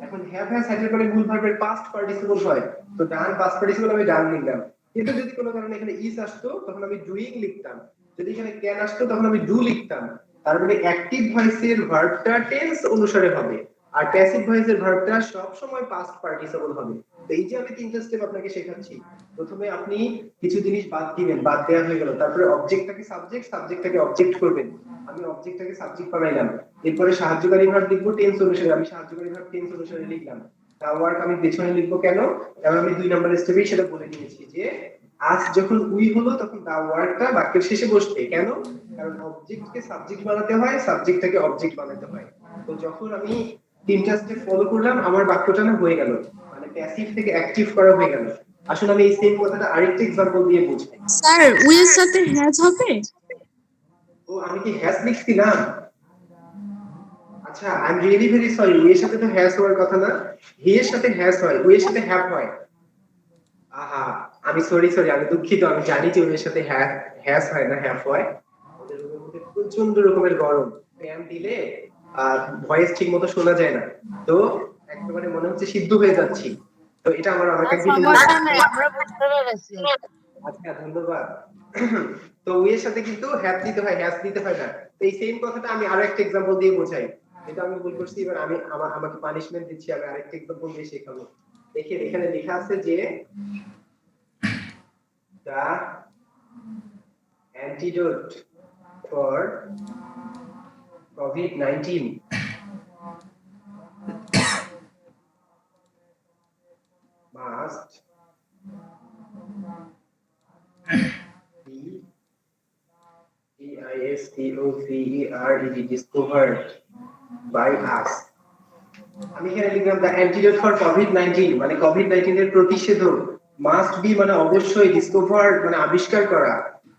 এখন হ্যাভ হ্যাজ এর পরে মূল ভার্বের পাস্ট পার্টিসিপল হয়, তো ডান পাস্ট পার্টিসিপল আমি ডান লিখলাম। কিন্তু যদি কোনো কারণে এখানে ইজ আসতো তখন আমি ডুইং লিখতাম, যদি এখানে ক্যান আসতো তখন আমি ডু লিখতাম। তার মানে অ্যাক্টিভ ভয়েসের ভার্বটা টেন্স অনুসারে হবে আর প্যাসিভ ভয়েসের ভার্বটা সব সময় পাস্ট পার্টিসিপল হবে। তো এই যে আমি তিনটা স্টেপ আপনাকে শেখাচ্ছি, প্রথমে আপনি কিছু জিনিস বাদ দিবেন, বাদ দেওয়া হয়ে গেল, তারপরে অবজেক্টটাকে সাবজেক্ট, সাবজেক্টটাকে অবজেক্ট করবেন, আমি অবজেক্টটাকে সাবজেক্ট বানাইলাম। এরপরে সাহায্যকারী ভার্ব লিখবো টেন্স অনুসারে, আমি সাহায্যকারী ভার্ব টেন্স অনুসারে লিখলাম। দা ওয়ার্ক আমি পেছনে লিখবো কেন, কারণ আমি 2 নম্বর স্টেপেই সেটা বলে দিয়েছি যে আজ যখন উই হলো তখন দা ওয়ার্কটা বাক্যের শেষে বসবে কেন, কারণ অবজেক্টকে সাবজেক্ট বানাতে হয়, সাবজেক্টটাকে অবজেক্ট বানাতে হয়। তো যখন আমি তিনটা স্টেপ ফলো করলাম আমার বাক্যটা না হয়ে গেল, মানে প্যাসিভ থেকে অ্যাক্টিভ করা হয়ে গেল। আসলে আমি এই সেম কথাটা আরেকটা एग्जांपल দিয়ে বুঝাই। স্যার উই এর সাথে হ্যাজ হবে? ও আমি কি হ্যাজ লিখছিলাম, আচ্ছা I am really very sorry, we এর সাথে তো হ্যাজ হওয়ার কথা না, হি এর সাথে হ্যাজ হয়, উই এর সাথে হ্যাভ হয়। আহা, আমি আমি সরি আমি দুঃখিত, আমি জানি যে ওদের সাথে হ্যাস হয় না, হ্যাফ হয়। ওদের রুমের মধ্যে প্রচন্ড রকমের গরম, ফ্যান দিলে ভয়েস ঠিক মতো শোনা যায় না, তো একেবারে মনে হচ্ছে সিদ্ধ হয়ে যাচ্ছি। তো এটা আমার আমাকে সমস্যা নেই, আমরা বুঝতে পেরেছি। আচ্ছা, ধন্যবাদ। তো ওয়ের সাথে কিন্তু হ্যাভ দিতে হয়, হ্যাজ দিতে হয় না। তো এই সেম কথাটা আমি আরো একটা এক্সাম্পল দিয়ে বোঝাই। যেটা আমি ভুল করছি, এবার আমি আমাকে পানিশমেন্ট দিচ্ছি, আমি আরেকটা এক্সাম্পল দিয়ে শেখাবো। দেখেন এখানে লেখা আছে যে the antidote for COVID-19 must be discovered by us. আমি এখানে লিখলাম দ্য অ্যান্টিডোট ফর কোভিড-19, মানে কোভিড-19 এর প্রতিষেধক মাস্ট বি মানে অবশ্যই, ডিসকভার্ড মানে আবিষ্কার করা।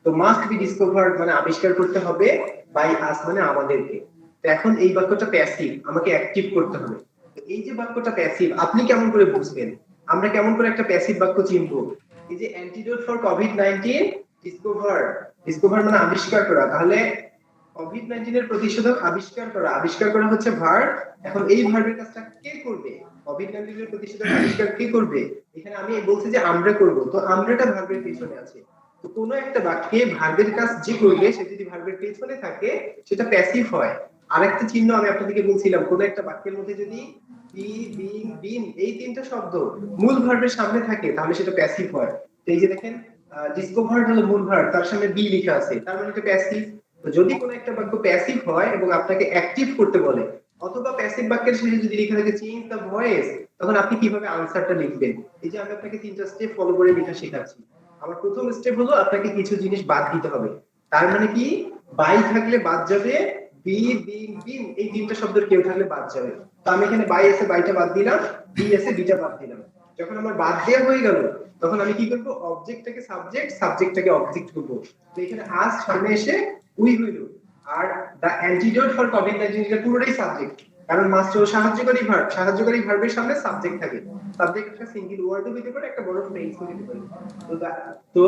তো মাস্ট বি ডিসকভার্ড মানে আবিষ্কার করতে হবে, বাই আস মানে আমাদেরকে। তো এখন এই বাক্যটা প্যাসিভ, আমাকে অ্যাক্টিভ করতে হবে। তো এই যে বাক্যটা প্যাসিভ, আপনি কেমন করে বুঝবেন, আমরা কেমন করে একটা প্যাসিভ বাক্য চিনবো? এই যে antidote for COVID-19 discovered, discover মানে আবিষ্কার করা, তাহলে কোভিড-19 এর প্রতিষেধক আবিষ্কার করা, আবিষ্কার করা হচ্ছে ভার্ব। এখন এই ভার্বের কাজটা কে করবে? কোভিড-19 এর প্রতিষেধক আবিষ্কার কে করবে? এখানে আমি বলছি যে আমরা করব, তো আমরাটা ভার্বের পেছনে আছে। তো কোনো একটা বাক্যে ভার্বের কাজ যে করবে সে যদি ভার্বের পেছনে থাকে সেটা প্যাসিভ হয়। আরেকটা চিহ্ন আমি আপনাদেরকে বলছিলাম, কোনো একটা বাক্যের মধ্যে যদি বি, বিং, বিন এই তিনটা শব্দ মূল ভার্বের সামনে থাকে তাহলে সেটা প্যাসিভ হয়। তো এই যে দেখেন, ডিসকভার্ড হলো মূল ভার্ব, তার সামনে বি লেখা আছে, তার মানে এটা প্যাসিভ। তো যদি কোনো একটা বাক্য প্যাসিভ হয় এবং আপনাকে অ্যাক্টিভ করতে বলে, অথবা প্যাসিভ বাক্যের শেষে যদি লেখা থাকে চেঞ্জ দ্য ভয়েস, তখন আপনি কিভাবে আনসারটা লিখবেন? এই যে আমি আপনাকে তিনটা স্টেপ ফলো করে লেখা শেখাচ্ছি। আমার প্রথম স্টেপ হলো আপনাকে কিছু জিনিস বাদ দিতে হবে। তার মানে কি, বাই থাকলে বাদ যাবে, বি, বিং, বিন এই তিনটা শব্দের কেউ থাকলে বাদ যাবে। তো আমি এখানে বাই এসে বাইটা বাদ দিলাম, বি এসে বিটা বাদ দিলাম। যখন আমার বাদ দেওয়া হয়ে গেল তখন আমি কি করব? অবজেক্টটাকে সাবজেক্ট, সাবজেক্টটাকে অবজেক্ট করব। তো এখানে আজ সামনে এসে উই হইল, আর দা অ্যান্টিডোট ফর কোভিড-19 এটা পুরোটাই সাবজেক্ট, কারণ মাস্ট হলো সাহায্যকারী ভার্ব, সাহায্যকারী ভার্বের সামনে সাবজেক্ট থাকে। সাবজেক্ট একটা সিঙ্গেল ওয়ার্ডও হতে পারে, একটা বড় ফ্রেজও হতে পারে। তো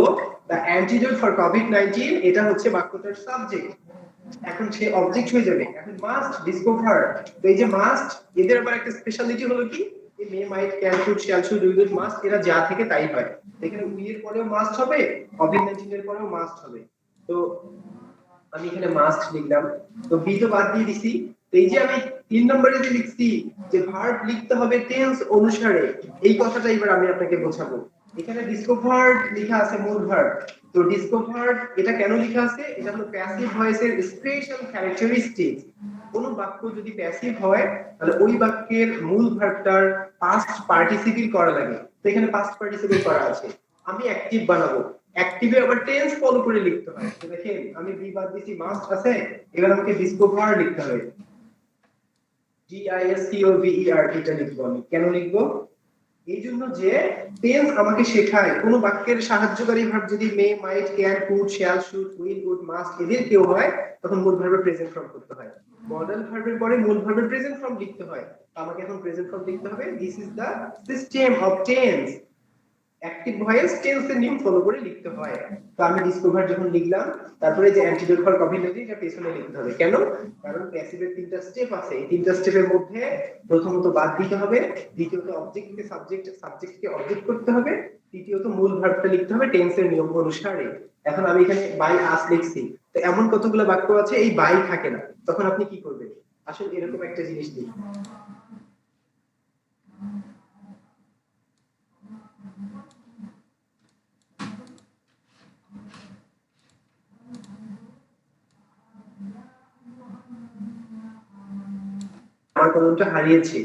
দা অ্যান্টিডোট ফর কোভিড-19 এটা হচ্ছে বাক্যটার সাবজেক্ট। এখন সে অবজেক্ট হয়ে যাবে। এখন মাস্ট ডিসকভার, তো এই যে মাস্ট, এদের আবার একটা স্পেশালিটি হলো কি, এই may, might, can, should, shall, should, will, must এরা যা থেকে তাই হয়। এখানে উই এর পরেও মাস্ট হবে, কোভিড-19 এর পরেও মাস্ট হবে। তো আমি এখানে মাস্ট লিখলাম, তো বি তো বাদ দিয়ে দিছি। তো এই যে আমি 3 নম্বরে যে লিখছি যে ভার্ব লিখতে হবে টেন্স অনুসারে, এই কথাটা এবার আমি আপনাকে বোঝাবো। এখানে ডিসকভার্ড লেখা আছে মূল ভার্ব, তো ডিসকভার্ড এটা কেন লেখা আছে? এটা হলো প্যাসিভ ভয়েসের স্পেশাল ক্যারেক্টারিস্টিক্স। কোন বাক্য যদি প্যাসিভ হয় তাহলে ওই বাক্যের মূল ভার্বটার পাস্ট পার্টিসিপল করা লাগে। তো এখানে পাস্ট পার্টিসিপল করা আছে, আমি অ্যাক্টিভ বানাবো, অ্যাক্টিভে আবার টেন্স ফলো করে লিখতে হয়। তো দেখেন আমি বি বাদ দিছি, মাস্ট আছে, এবার আমাকে ডিসকভার লিখতে হবে, G I S C O V E R, এটা লিখবো। আমি কেন লিখবো? এই জন্য যে টেন্স আমাকে শেখায় কোন বাক্যের সাহায্যকারী ভার্ব যদি may, might, can, could, shall, should, will, would, must এদের কেউ হয় তখন মূল ভার্বের প্রেজেন্ট ফর্ম করতে হয়। মডেল ভার্বের পরে মূল ভার্বের প্রেজেন্ট ফর্ম লিখতে হয়, আমাকে এখন প্রেজেন্ট ফর্ম লিখতে হবে। This is the system of tense. Active voice টেন্সের নিয়ম ফলো করে লিখতে হয়। তো আমি ডিসকভার যখন লিখলাম, তারপরে যে অ্যান্টিডোট ফর কোভিড-19 এটা পেছনে লিখতে হবে। কেন? কারণ প্যাসিভের তিনটা স্টেপ আছে, এই তিনটা স্টেপের মধ্যে প্রথমত বাদ দিতে হবে, দ্বিতীয়ত অবজেক্টকে সাবজেক্ট, সাবজেক্টকে অবজেক্ট করতে হবে, তৃতীয়ত মূল ভার্বটা লিখতে হবে টেন্সের নিয়ম অনুসারে। এখন আমি এখানে বাই আস লিখছি, তো এমন কতগুলো বাক্য আছে এই বাই থাকে না, তখন আপনি কি করবেন? আসলে এরকম একটা জিনিস দিই, আমার কলমটা হারিয়েছে।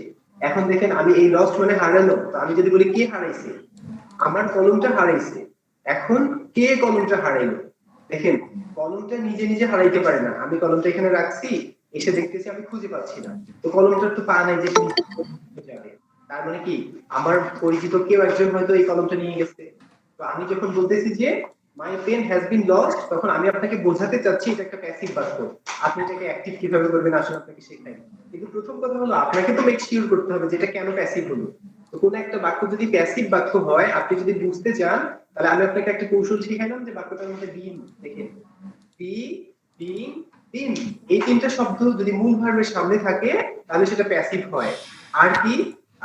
এখন দেখেন আমি এই লস্ট মানে হারানো, তো আমি যদি বলি কে হারাইছে? আমার কলমটা হারাইছে। এখন কে কলমটা হারাইলো? দেখেন কলমটা নিজে নিজে হারাইতে পারে না, আমি কলমটা এখানে রাখছি, এসে দেখতেছি আমি খুঁজে পাচ্ছি না, তো কলমটার তো পা নাই যে যাবে। তার মানে কি, আমার পরিচিত কেউ একজন হয়তো এই কলমটা নিয়ে গেছে। তো আমি যখন বলতেছি যে my pen has been lost, তখন আমি আপনাকে বোঝাতে চাচ্ছি এটা একটা প্যাসিভ বাক্য। আপনি এটাকে অ্যাক্টিভ কিভাবে করবেন আসলে আপনাকে শেখাই। কিন্তু প্রথম কথা হলো আপনাকে তো মেক শিওর করতে হবে যে এটা কেন প্যাসিভ হলো। তো কোন একটা বাক্য যদি প্যাসিভ বাক্য হয়, আপনি যদি বুঝতে চান, তাহলে আমি আপনাকে একটা কৌশল শিখাইলাম যে বাক্যটার মধ্যে বিন, দেখেন বি, বিং, বিন, এই তিনটা শব্দ যদি মূল ভার্বের সামনে থাকে তাহলে সেটা প্যাসিভ হয়। আর কি,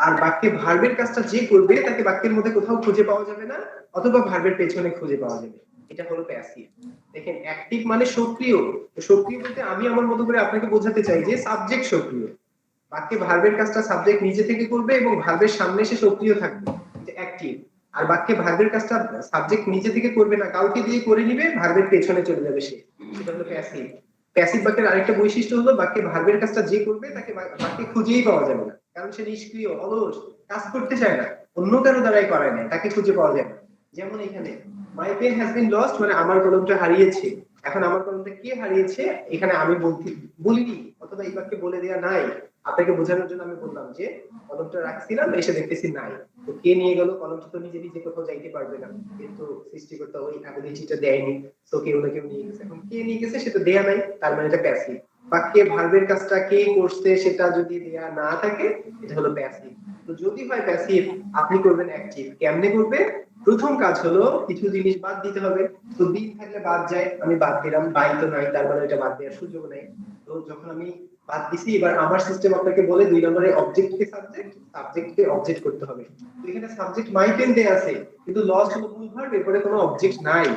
আর বাক্যে ভার্বের কাজটা যে করবে তাকে বাক্যের মধ্যে কোথাও খুঁজে পাওয়া যাবে না, অথবা ভার্বের পেছনে খুঁজে পাওয়া যাবে। এটা হলো প্যাসিভ। দেখেন অ্যাক্টিভ মানে সক্রিয়। তো সক্রিয় বলতে আমি আমার মতো করে আপনাকে বোঝাতে চাই যে সাবজেক্ট সক্রিয়। বাক্যে ভার্বের কাজটা সাবজেক্ট নিজে থেকে করবে এবং ভার্বের সামনে এসে সক্রিয় থাকবে, এটা অ্যাক্টিভ। আর বাক্যে ভার্বের কাজটা সাবজেক্ট নিজে থেকে করবে না, কাউকে দিয়ে করে নিবে, ভার্বের পেছনে চলে যাবে সে, সেটা হলো প্যাসিভ। প্যাসিভ বাক্যের আরেকটা বৈশিষ্ট্য হলো বাক্যে ভার্বের কাজটা যে করবে তাকে বাক্যে খুঁজেই পাওয়া যাবে না, কারণ সে নিষ্ক্রিয়, অলস, কাজ করতে চায় না, অন্য কারো দ্বারাই করায় না, তাকে খুঁজে পাওয়া যায় না। যেমন এখানে my pen has been lost মানে আমার কলমটা হারিয়েছে। এখন আমার কলমটা কে হারিয়েছে এখানে আমি বলিনি, অথবা এই বাক্যে বলে দেয়া নাই। আপনাকে বোঝানোর জন্য আমি বললাম যে কলমটা রাখছিলাম, এসে দেখতেছি নাই। তো কে নিয়ে গেল, কলমটা তো নিজে নিজে কোথাও যাইতে পারবে না, কিন্তু সৃষ্টিকর্তা ওই অ্যাবিলিটিটা দেয়নি, তো কেউ না কেউ নিয়ে গেছে। এখন কে নিয়ে গেছে সেটা দেয়া নাই, তার মানে এটা প্যাসিভ। বাক্যে ভার্বের কাজটা কে করছে সেটা যদি দেয়া না থাকে, এটা হলো প্যাসিভ। তো যদি হয় প্যাসিভ, আপনি করবেন অ্যাক্টিভ। কেমনে করবে? প্রথম কাজ হলো কিছু জিনিস বাদ দিতে হবে। তো দিন থাকলে বাদ যায়, আমি বাদ দিলাম, বাই তো নাই, তার মানে এটা বাদ দেওয়ার সুযোগ নেই। তো যখন আমি বাদ দিছি, এবার আমার সিস্টেম আপনাকে বলে 2 নম্বরে অবজেক্ট কে সাবজেক্ট, সাবজেক্ট কে অবজেক্ট করতে হবে। তো এখানে সাবজেক্ট মাই পেন দেয়া আছে, কিন্তু লস্ট হলো মূল ভার্ব, এরপরে কোনো অবজেক্ট নাই।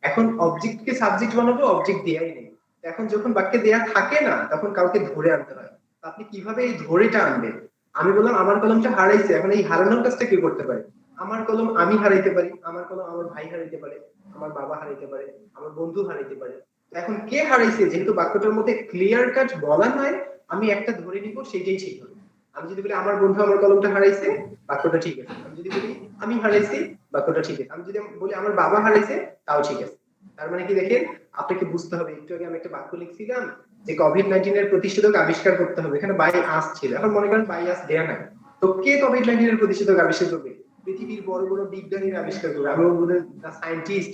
এখন অবজেক্ট কে সাবজেক্ট বানাবো, অবজেক্ট দেয়াই নেই। এখন যখন বাক্যে দেয়া থাকে না, তখন কাউকে ধরে আনতে হয়। আপনি কিভাবে এই ধরেটা আনবেন? আমি বললাম আমার কলমটা হারাইছে, এখন এই হারানোর কাজটা কে করতে পারে? আমার কলম আমি হারাইতে পারি, আমার কলম আমার ভাই হারাইতে পারে, আমার বাবা হারাইতে পারে, আমার বন্ধু হারাইতে পারে। এখন কে হারাইছে, যেহেতু বাক্যটার মধ্যে ক্লিয়ার কাট বলা হয়, আমি একটা ধরে নিব, সেটাই ঠিক হবে। আমি যদি বলি আমার বন্ধু আমার কলমটা হারাইছে, বাক্যটা ঠিক আছে। আমি যদি বলি আমি হারাইছি, বাক্যটা ঠিক আছে। আমি যদি বলি আমার বাবা হারাইছে, তাও ঠিক আছে। তার মানে কি দেখেন, আপনাকে বুঝতে হবে। একটু আগে আমি একটা বাক্য লিখছিলাম যে কোভিড-19 এর প্রতিষেধক আবিষ্কার করতে হবে, এখানে বাই আস ছিল। এখন মনে করেন বাই আস দেয়া নাই, তো কে কোভিড-19 এর প্রতিষেধক আবিষ্কার করবে? পৃথিবীর বড় বড় বিজ্ঞানীরা আবিষ্কার করবে। আমি বলবো দা সায়েন্টিস্ট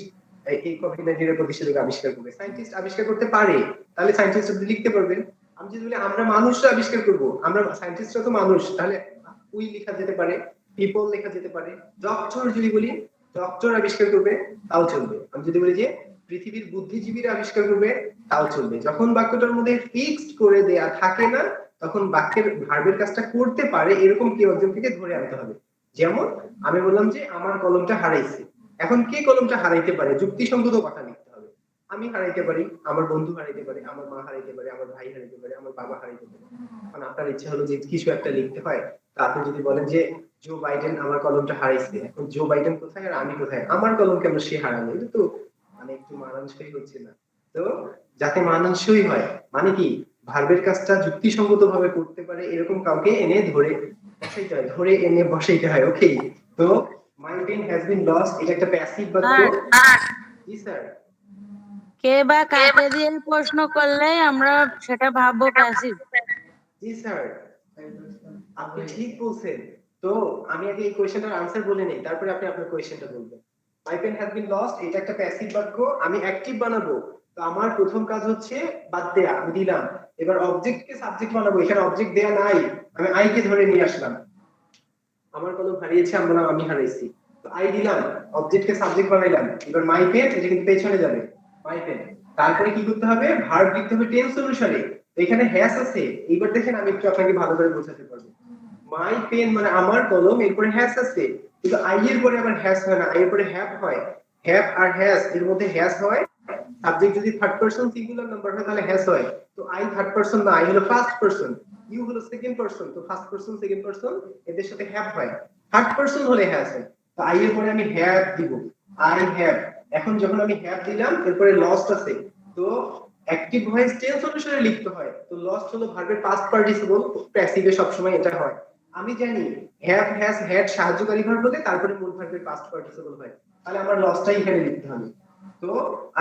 এই কোভিড-19 এর প্রতিষেধক আবিষ্কার করবে। সায়েন্টিস্ট আবিষ্কার করতে পারে, তাহলে সায়েন্টিস্ট যদি লিখতে পারবেন। আমি যদি বলি আমরা মানুষরা আবিষ্কার করব, আমরা সায়েন্টিস্টরা তো মানুষ, তাহলে উই লেখা যেতে পারে, পিপল লেখা যেতে পারে। ডক্টর যদি বলি ডক্টর আবিষ্কার করবে, তাও চলবে। আমি যদি বলি যে পৃথিবীর বুদ্ধিজীবীরা আবিষ্কার করবে, তাও চলবে। যখন বাক্যটার মধ্যে ফিক্সড করে দেয়া থাকে না, তখন বাক্যের ভার্বের কাজটা করতে পারে এরকম কেউ একজন থেকে ধরে আনতে হবে। যেমন আমি বললাম যে আমার কলমটা হারাইছে, এখন কে কলমটা হারাইতে পারে? যুক্তিসঙ্গত কথা লিখতে হবে। আমি হারাইতে পারি, আমার বন্ধু হারাইতে পারে, আমার মা হারাইতে পারে, আমার ভাই হারাইতে পারে, আমার বাবা হারাইতে পারে। এখন আপনার ইচ্ছা হলো যে কিছু একটা লিখতে হয়, তা আপনি যদি বলেন যে জো বাইডেন আমার কলমটা হারাইছে, এখন জো বাইডেন কোথায় আর আমি কোথায়, আমার কলম কেন সে হারালো, এটা তো মানে একটু মানানসই হচ্ছে না। তো যাতে মানানসই হয়, মানে কি ভার্বের কাজটা যুক্তিসঙ্গত ভাবে করতে পারে এরকম কাউকে এনে ধরে বসাইতে হয়, ধরে এনে বসাইতে হয়। ওকে, তো my pen has been lost, এটা একটা প্যাসিভ বাক্য। স্যার, জি স্যার। কে বা কাকে দিয়ে প্রশ্ন করলে আমরা সেটা ভাববো প্যাসিভ। জি স্যার, আপনি ঠিক বলছেন। তো আমি আগে এই কোয়েশ্চেনটার আনসার বলে নেই, তারপরে আপনি আপনার কোয়েশ্চেনটা বলবেন। My pen has been lost, এটা একটা প্যাসিভ বাক্য, আমি অ্যাক্টিভ বানাবো। তো আমার প্রথম কাজ হচ্ছে বাদ দেয়া, আমি দিলাম। এবার অবজেক্ট কে সাবজেক্ট বানাবো, এখানে অবজেক্ট দেয়া নাই, আমি আই কে ধরে নিয়ে আসলাম। আমার কলম হারিয়েছে, আমরা আমি হারাইছি, তো আই দিলাম, অবজেক্ট কে সাবজেক্ট বানাইলাম। এবার মাই পেন, এটা কিন্তু পেছনে যাবে, মাই পেন। তারপরে কি করতে হবে? ভার্ব লিখতে হবে টেন্স অনুসারে। তো এখানে হ্যাজ আছে, এইবার দেখেন আমি একটু আপনাকে ভালো করে বোঝাতে পারবো। মাই পেন মানে আমার কলম, এরপরে হ্যাজ আছে, কিন্তু আই এর পরে আবার হ্যাজ হয় না, আই এর পরে হ্যাভ হয়। হ্যাভ আর হ্যাজ এর মধ্যে হ্যাজ হয়, সাবজেক্ট যদি থার্ড পারসন সিঙ্গুলার নাম্বার হয় তাহলে হ্যাজ হয়। তো আই থার্ড পারসন না, আই হলো ফার্স্ট পারসন, ইউ হলো সেকেন্ড পারসন, তো ফার্স্ট পারসন সেকেন্ড পারসন এদের সাথে হ্যাভ হয়। থার্ড পারসন হলে হ্যাজ হয়। তো আই এর পরে আমি হ্যাভ দিব, আই হ্যাভ। এখন যখন আমি হ্যাভ দিলাম, এরপরে লস্ট আছে, তো অ্যাক্টিভ ভয়েস টেন্স অনুসারে লিখতে হয়। তো লস্ট হলো ভার্বের পাস্ট পার্টিসিপল, প্যাসিভে সবসময় এটা হয়। আমি জানি হ্যাভ হ্যাজ হ্যাড সাহায্যকারী ভার্ব হলে তারপরে মূল ভার্বের পাস্ট পার্টিসিপল হয়, তাহলে আমার লসটাই এখানে লিখতে হবে। তো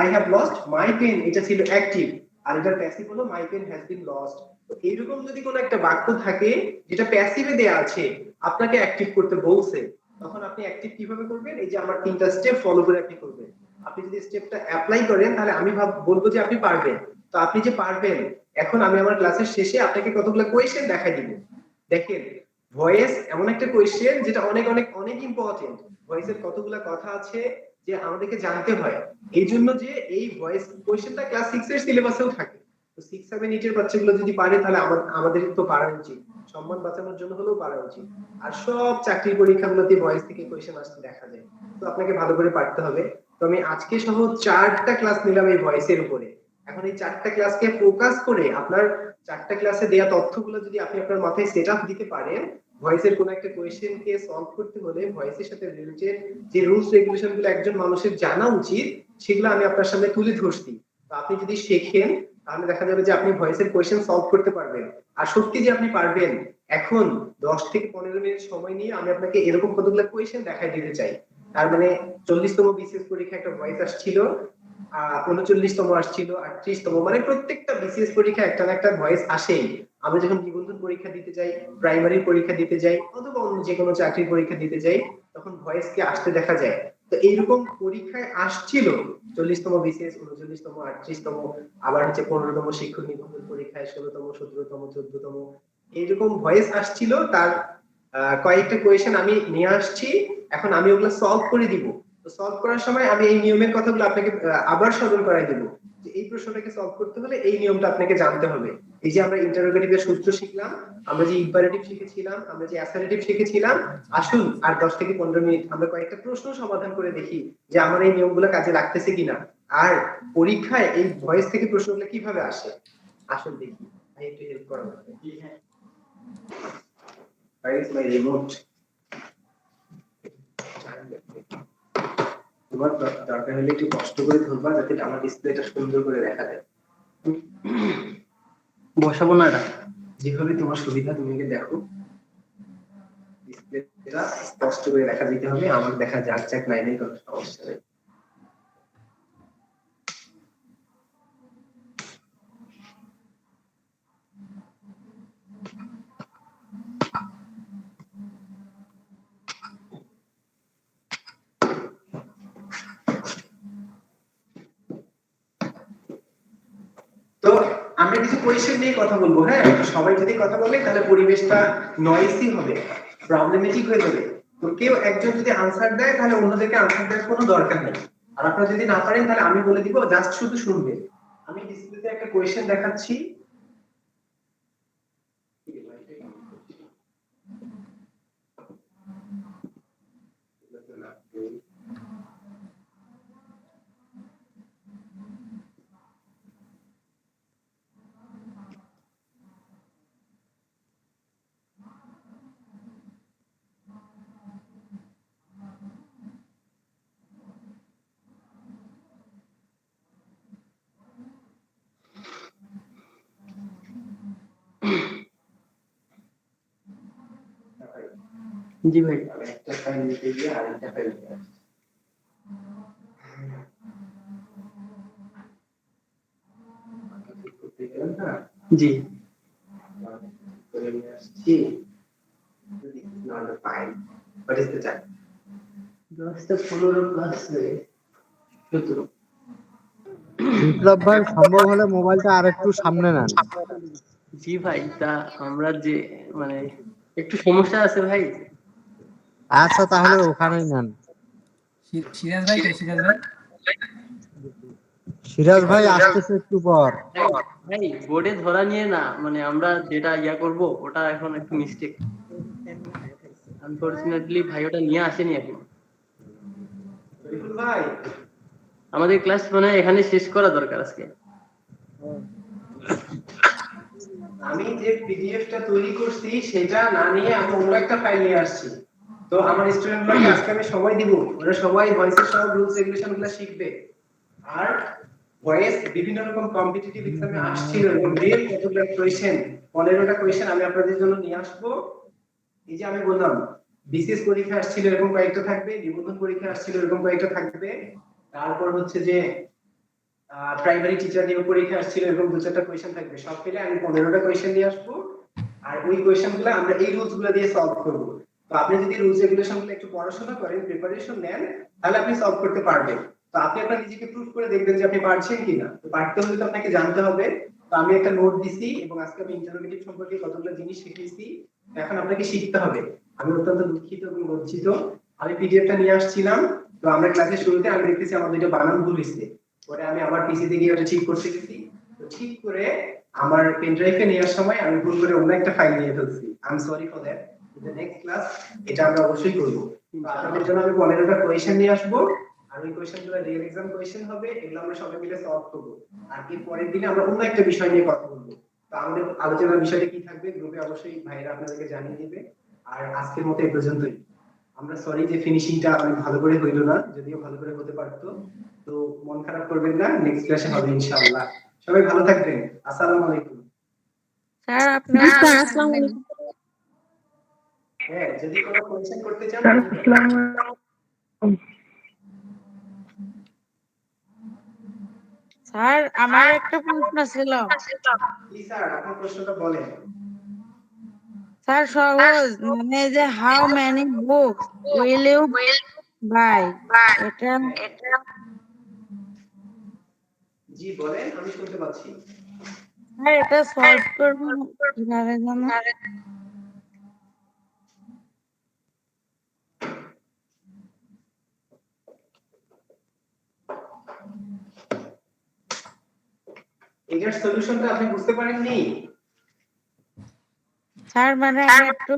I have lost my pen, এটা ছিল অ্যাক্টিভ, আর এটার প্যাসিভ হলো my pen has been lost. তো এইরকম যদি কোনো একটা বাক্য থাকে যেটা প্যাসিভে দেয়া আছে, আপনাকে অ্যাক্টিভ করতে বলছে, তখন আপনি অ্যাক্টিভ কিভাবে করবেন? এই যে আমার তিনটা স্টেপ ফলো করে আপনি করবেন। আপনি যদি স্টেপটা অ্যাপ্লাই করেন, তাহলে আমি বলবো যে আপনি পারবেন। তো আপনি যে পারবেন, এখন আমি আমার ক্লাসের শেষে আপনাকে কতগুলো কোয়েশ্চেন দেখাই দিব। দেখেন, ভয়েস এমন একটা কোয়েশ্চেন যেটা অনেক অনেক অনেক ইম্পর্টেন্ট। ভয়েসের কতগুলা কথা আছে যে আমাদেরকে জানতে হয়। এই জন্য যে এই ভয়েস কোয়েশ্চেনটা ক্লাস 6 এর সিলেবাসেও থাকে। তো 6 7 8 এর বাচ্চাগুলো যদি পারে তাহলে আমাদের তো পারা উচিত। সম্মান বাঁচানোর জন্য হলেও পারা উচিত। আর সব চাকরির পরীক্ষাগুলোতে ভয়েস থেকে কোয়েশ্চেন আসতে দেখা যায়। তো আপনাকে ভালো করে পারতে হবে। তো আমি আজকে সহ 4টা ক্লাস নিলাম এই ভয়েসের উপরে। এখন এই 4টা ক্লাসকে ফোকাস করে আপনার 4টা ক্লাসে দেয়া তথ্যগুলো যদি আপনি আপনার মাথায় সেটআপ দিতে পারেন, ভয়েসের কোন একটা কোয়েশ্চেন কে সলভ করতে হলে ভয়েসের সাথে রিলেটেড যে রুলস রেগুলেশন গুলো একজন মানুষের জানা উচিত সেগুলো আমি আপনার সামনে তুলে ধরছি। তো আপনি যদি শেখেন তাহলে দেখা যাবে যে আপনি ভয়েসের কোয়েশ্চেন সলভ করতে পারবেন। আর সত্যি যে আপনি পারবেন, এখন 10 থেকে 15 মিনিট সময় নিয়ে আমি আপনাকে এরকম কতগুলো কোয়েশ্চেন দেখাই দিতে চাই। তার মানে 40তম বিসিএস পরীক্ষা একটা ভয়েস আসছিল, 39তম আসছিল, 38তম, মানে প্রত্যেকটা বিসিএস পরীক্ষা একটা না একটা ভয়েস আসেই। আমরা যখন নিবন্ধন পরীক্ষা দিতে যাই, প্রাইমারি পরীক্ষা দিতে যাই, অথবা অন্য যে কোনো চাকরির পরীক্ষা দিতে যাই, তখন ভয়েসকে আসতে দেখা যায়। তো এইরকম পরীক্ষায় আসছিল 40তম বিসিএস, 39তম, 38তম, আবার হচ্ছে 15তম শিক্ষক নিবন্ধন পরীক্ষায়, 16তম, 17তম, 14তম, এইরকম ভয়েস আসছিল। তার কয়েকটা কোয়েশ্চেন আমি নিয়ে আসছি, এখন আমি ওগুলো সলভ করে দিব। তো সলভ করার সময় আমি এই নিয়মের কথাগুলো আপনাকে আবার স্মরণ করাই দেব যে এই প্রশ্নটাকে সলভ করতে হলে এই নিয়মটা আপনাকে জানতে হবে। এই যে আমরা ইন্টারোগেটিভের সূত্র শিখলাম, আমরা যে ইম্পারেটিভ শিখেছিলাম, আমরা যে অ্যাসারেটিভ শিখেছিলাম, আসুন আর 10 থেকে 15 মিনিট আমরা কয়েকটা প্রশ্ন সমাধান করে দেখি যে আমার এই নিয়মগুলো কাজে লাগতেছে কিনা। আর পরীক্ষায় এই ভয়েস থেকে প্রশ্নগুলো কিভাবে আসে, আসুন দেখি। আমি একটু হেল্প করা লাগবে। Where is my remote? তোমার দরকার হলে একটু কষ্ট করে ধরবা যাতে আমার ডিসপ্লেটা সুন্দর করে দেখা যায়। বসাবো না, এটা যেভাবে তোমার সুবিধা তুমি দেখো। ডিসপ্লেটা স্পষ্ট করে দেখা দিতে হবে, আমার দেখা যাক যাক নাই নাই কোনো সমস্যা নেই। তো আমরা কিছু কোয়েশ্চেন নিয়ে কথা বলবো। হ্যাঁ, সবাই যদি কথা বলে তাহলে পরিবেশটা নয়েসি হবে, প্রবলেমেটিক হয়ে যাবে। তো কেউ একজন যদি আনসার দেয় তাহলে অন্যদেরকে আনসার দেওয়ার কোনো দরকার নেই। আর আপনারা যদি না পারেন তাহলে আমি বলে দিব, জাস্ট শুধু শুনবে। আমি ডিসপ্লেতে একটা কোয়েশ্চেন দেখাচ্ছি। জি ভাই, একটা ফাইল নিতে গিয়ে আরেকটা ফাইল নিয়ে আসছি। জি, করে নিয়ে আসছি। This is not the file. What is the time? 10:15 plus 17। বিপ্লব ভাই, সম্ভব হলে মোবাইলটা আর একটু সামনে নেন। জি ভাই, তা আমরা যে মানে একটু সমস্যা আছে ভাই। আচ্ছা, তাহলে ওখানেই নেন। সিরাজ ভাই কই? সিরাজ ভাই সিরাজ ভাই আসতেছে একটু পর। ভাই বোর্ডে ধরা নিয়ে না, মানে আমরা যেটা করব ওটা এখন একটু মিস্টেক। আনফরচুনেটলি ভাই ওটা নিয়ে আসেনি এখন। ভাই, আমাদের ক্লাস মানে এখানে শেষ করা দরকার আজকে। আমি যে পিডিএফটা তৈরি করছি সেটা না নিয়ে আমি অন্য একটা ফাইল নিয়ে আসছি। তো আমার স্টুডেন্টগুলোকে আজকে আমি সময় দিব, ওরা সবাই ভয়েসের সব রুলস রেগুলেশন গুলো শিখবে। আর ভয়েস বিভিন্ন রকম কম্পিটিটিভ এক্সামে আসছিল, এবং রিয়েল কতগুলো কোয়েশ্চেন, 15টা কোয়েশ্চেন আমি আপনাদের জন্য নিয়ে আসবো। এই যে আমি বললাম বিসিএস পরীক্ষা আসছিল এরকম কয়েকটা থাকবে, নিবন্ধন পরীক্ষা আসছিল এরকম কয়েকটা থাকবে, তারপর হচ্ছে যে প্রাইমারি টিচার নিয়োগ পরীক্ষা আসছিল এরকম 2-4টা কোয়েশ্চেন থাকবে। সব মিলে আমি 15টা কোয়েশ্চেন নিয়ে আসবো। আর ওই কোয়েশ্চেনগুলো আমরা এই রুলস গুলো দিয়ে সলভ করব। তো আপনি যদি রুলস রেগুলেশন গুলো একটু পড়াশোনা করেন, প্রিপারেশন নেন, তাহলে আপনি সলভ করতে পারবেন। তো আপনি আপনার নিজেকে প্রুফ করে দেখবেন যে আপনি পারছেন কিনা। তো পারতে হলে তো আপনাকে জানতে হবে। তো আমি একটা নোট দিছি এবং আজকে আমি ইন্টারোগেটিভ সম্পর্কে কতগুলো জিনিস শিখিয়েছি। এখন আপনাকে শিখতে হবে। আমি অত্যন্ত দুঃখিত এবং লজ্জিত। আমি পিডিএফটা নিয়ে আসছিলাম, তো আমরা ক্লাসের শুরুতে আমি দেখতেছি আমার দুইটা বানান ভুল হয়েছে। পরে আমি আবার পিসিতে গিয়ে ওটা ঠিক করতে গেছি, তো ঠিক করে আমার পেন ড্রাইভে নেওয়ার সময় আমি ভুল করে অন্য একটা ফাইল নিয়ে ফেলছি। I am sorry for that. In the next class এটা আমরা অবশ্যই করবো। তো আপনাদের জন্য আমি 15টা কোয়েশ্চেন নিয়ে আসবো, আর ওই কোয়েশ্চেনগুলো রিয়েল এক্সাম কোয়েশ্চেন হবে, এগুলো আমরা সবাই মিলে সলভ করবো। আর এর পরের দিনে আমরা অন্য একটা বিষয় নিয়ে কথা বলবো। তো আমাদের আলোচনার বিষয়টা কি থাকবে গ্রুপে অবশ্যই ভাইরা আপনাদেরকে জানিয়ে দিবে। আর আজকের মতো এই পর্যন্তই। আমরা সরি যে ফিনিশিংটা অনেক ভালো করে হইলো না, যদিও ভালো করে হতে পারতো। তো মন খারাপ করবেন না, নেক্সট ক্লাসে হবে ইনশাআল্লাহ। সবাই ভালো থাকবেন। আসসালামু আলাইকুম। স্যার আপনিও ভালো থাকবেন। হ্যাঁ, যদি কোনো কোয়েশ্চেন করতে চান স্যার আমার একটা প্রশ্ন ছিল। জি স্যার, আপনার প্রশ্নটা বলেন। স্যার সহজ, মানে এই যে how many books will you buy, এটা জি বলেন, আমি শুনতে পাচ্ছি। স্যার এটা সলভ করবেন কিভাবে জানো? এটার সলিউশনটা আপনি বুঝতে পারেননি? স্যার মানে আমি একটু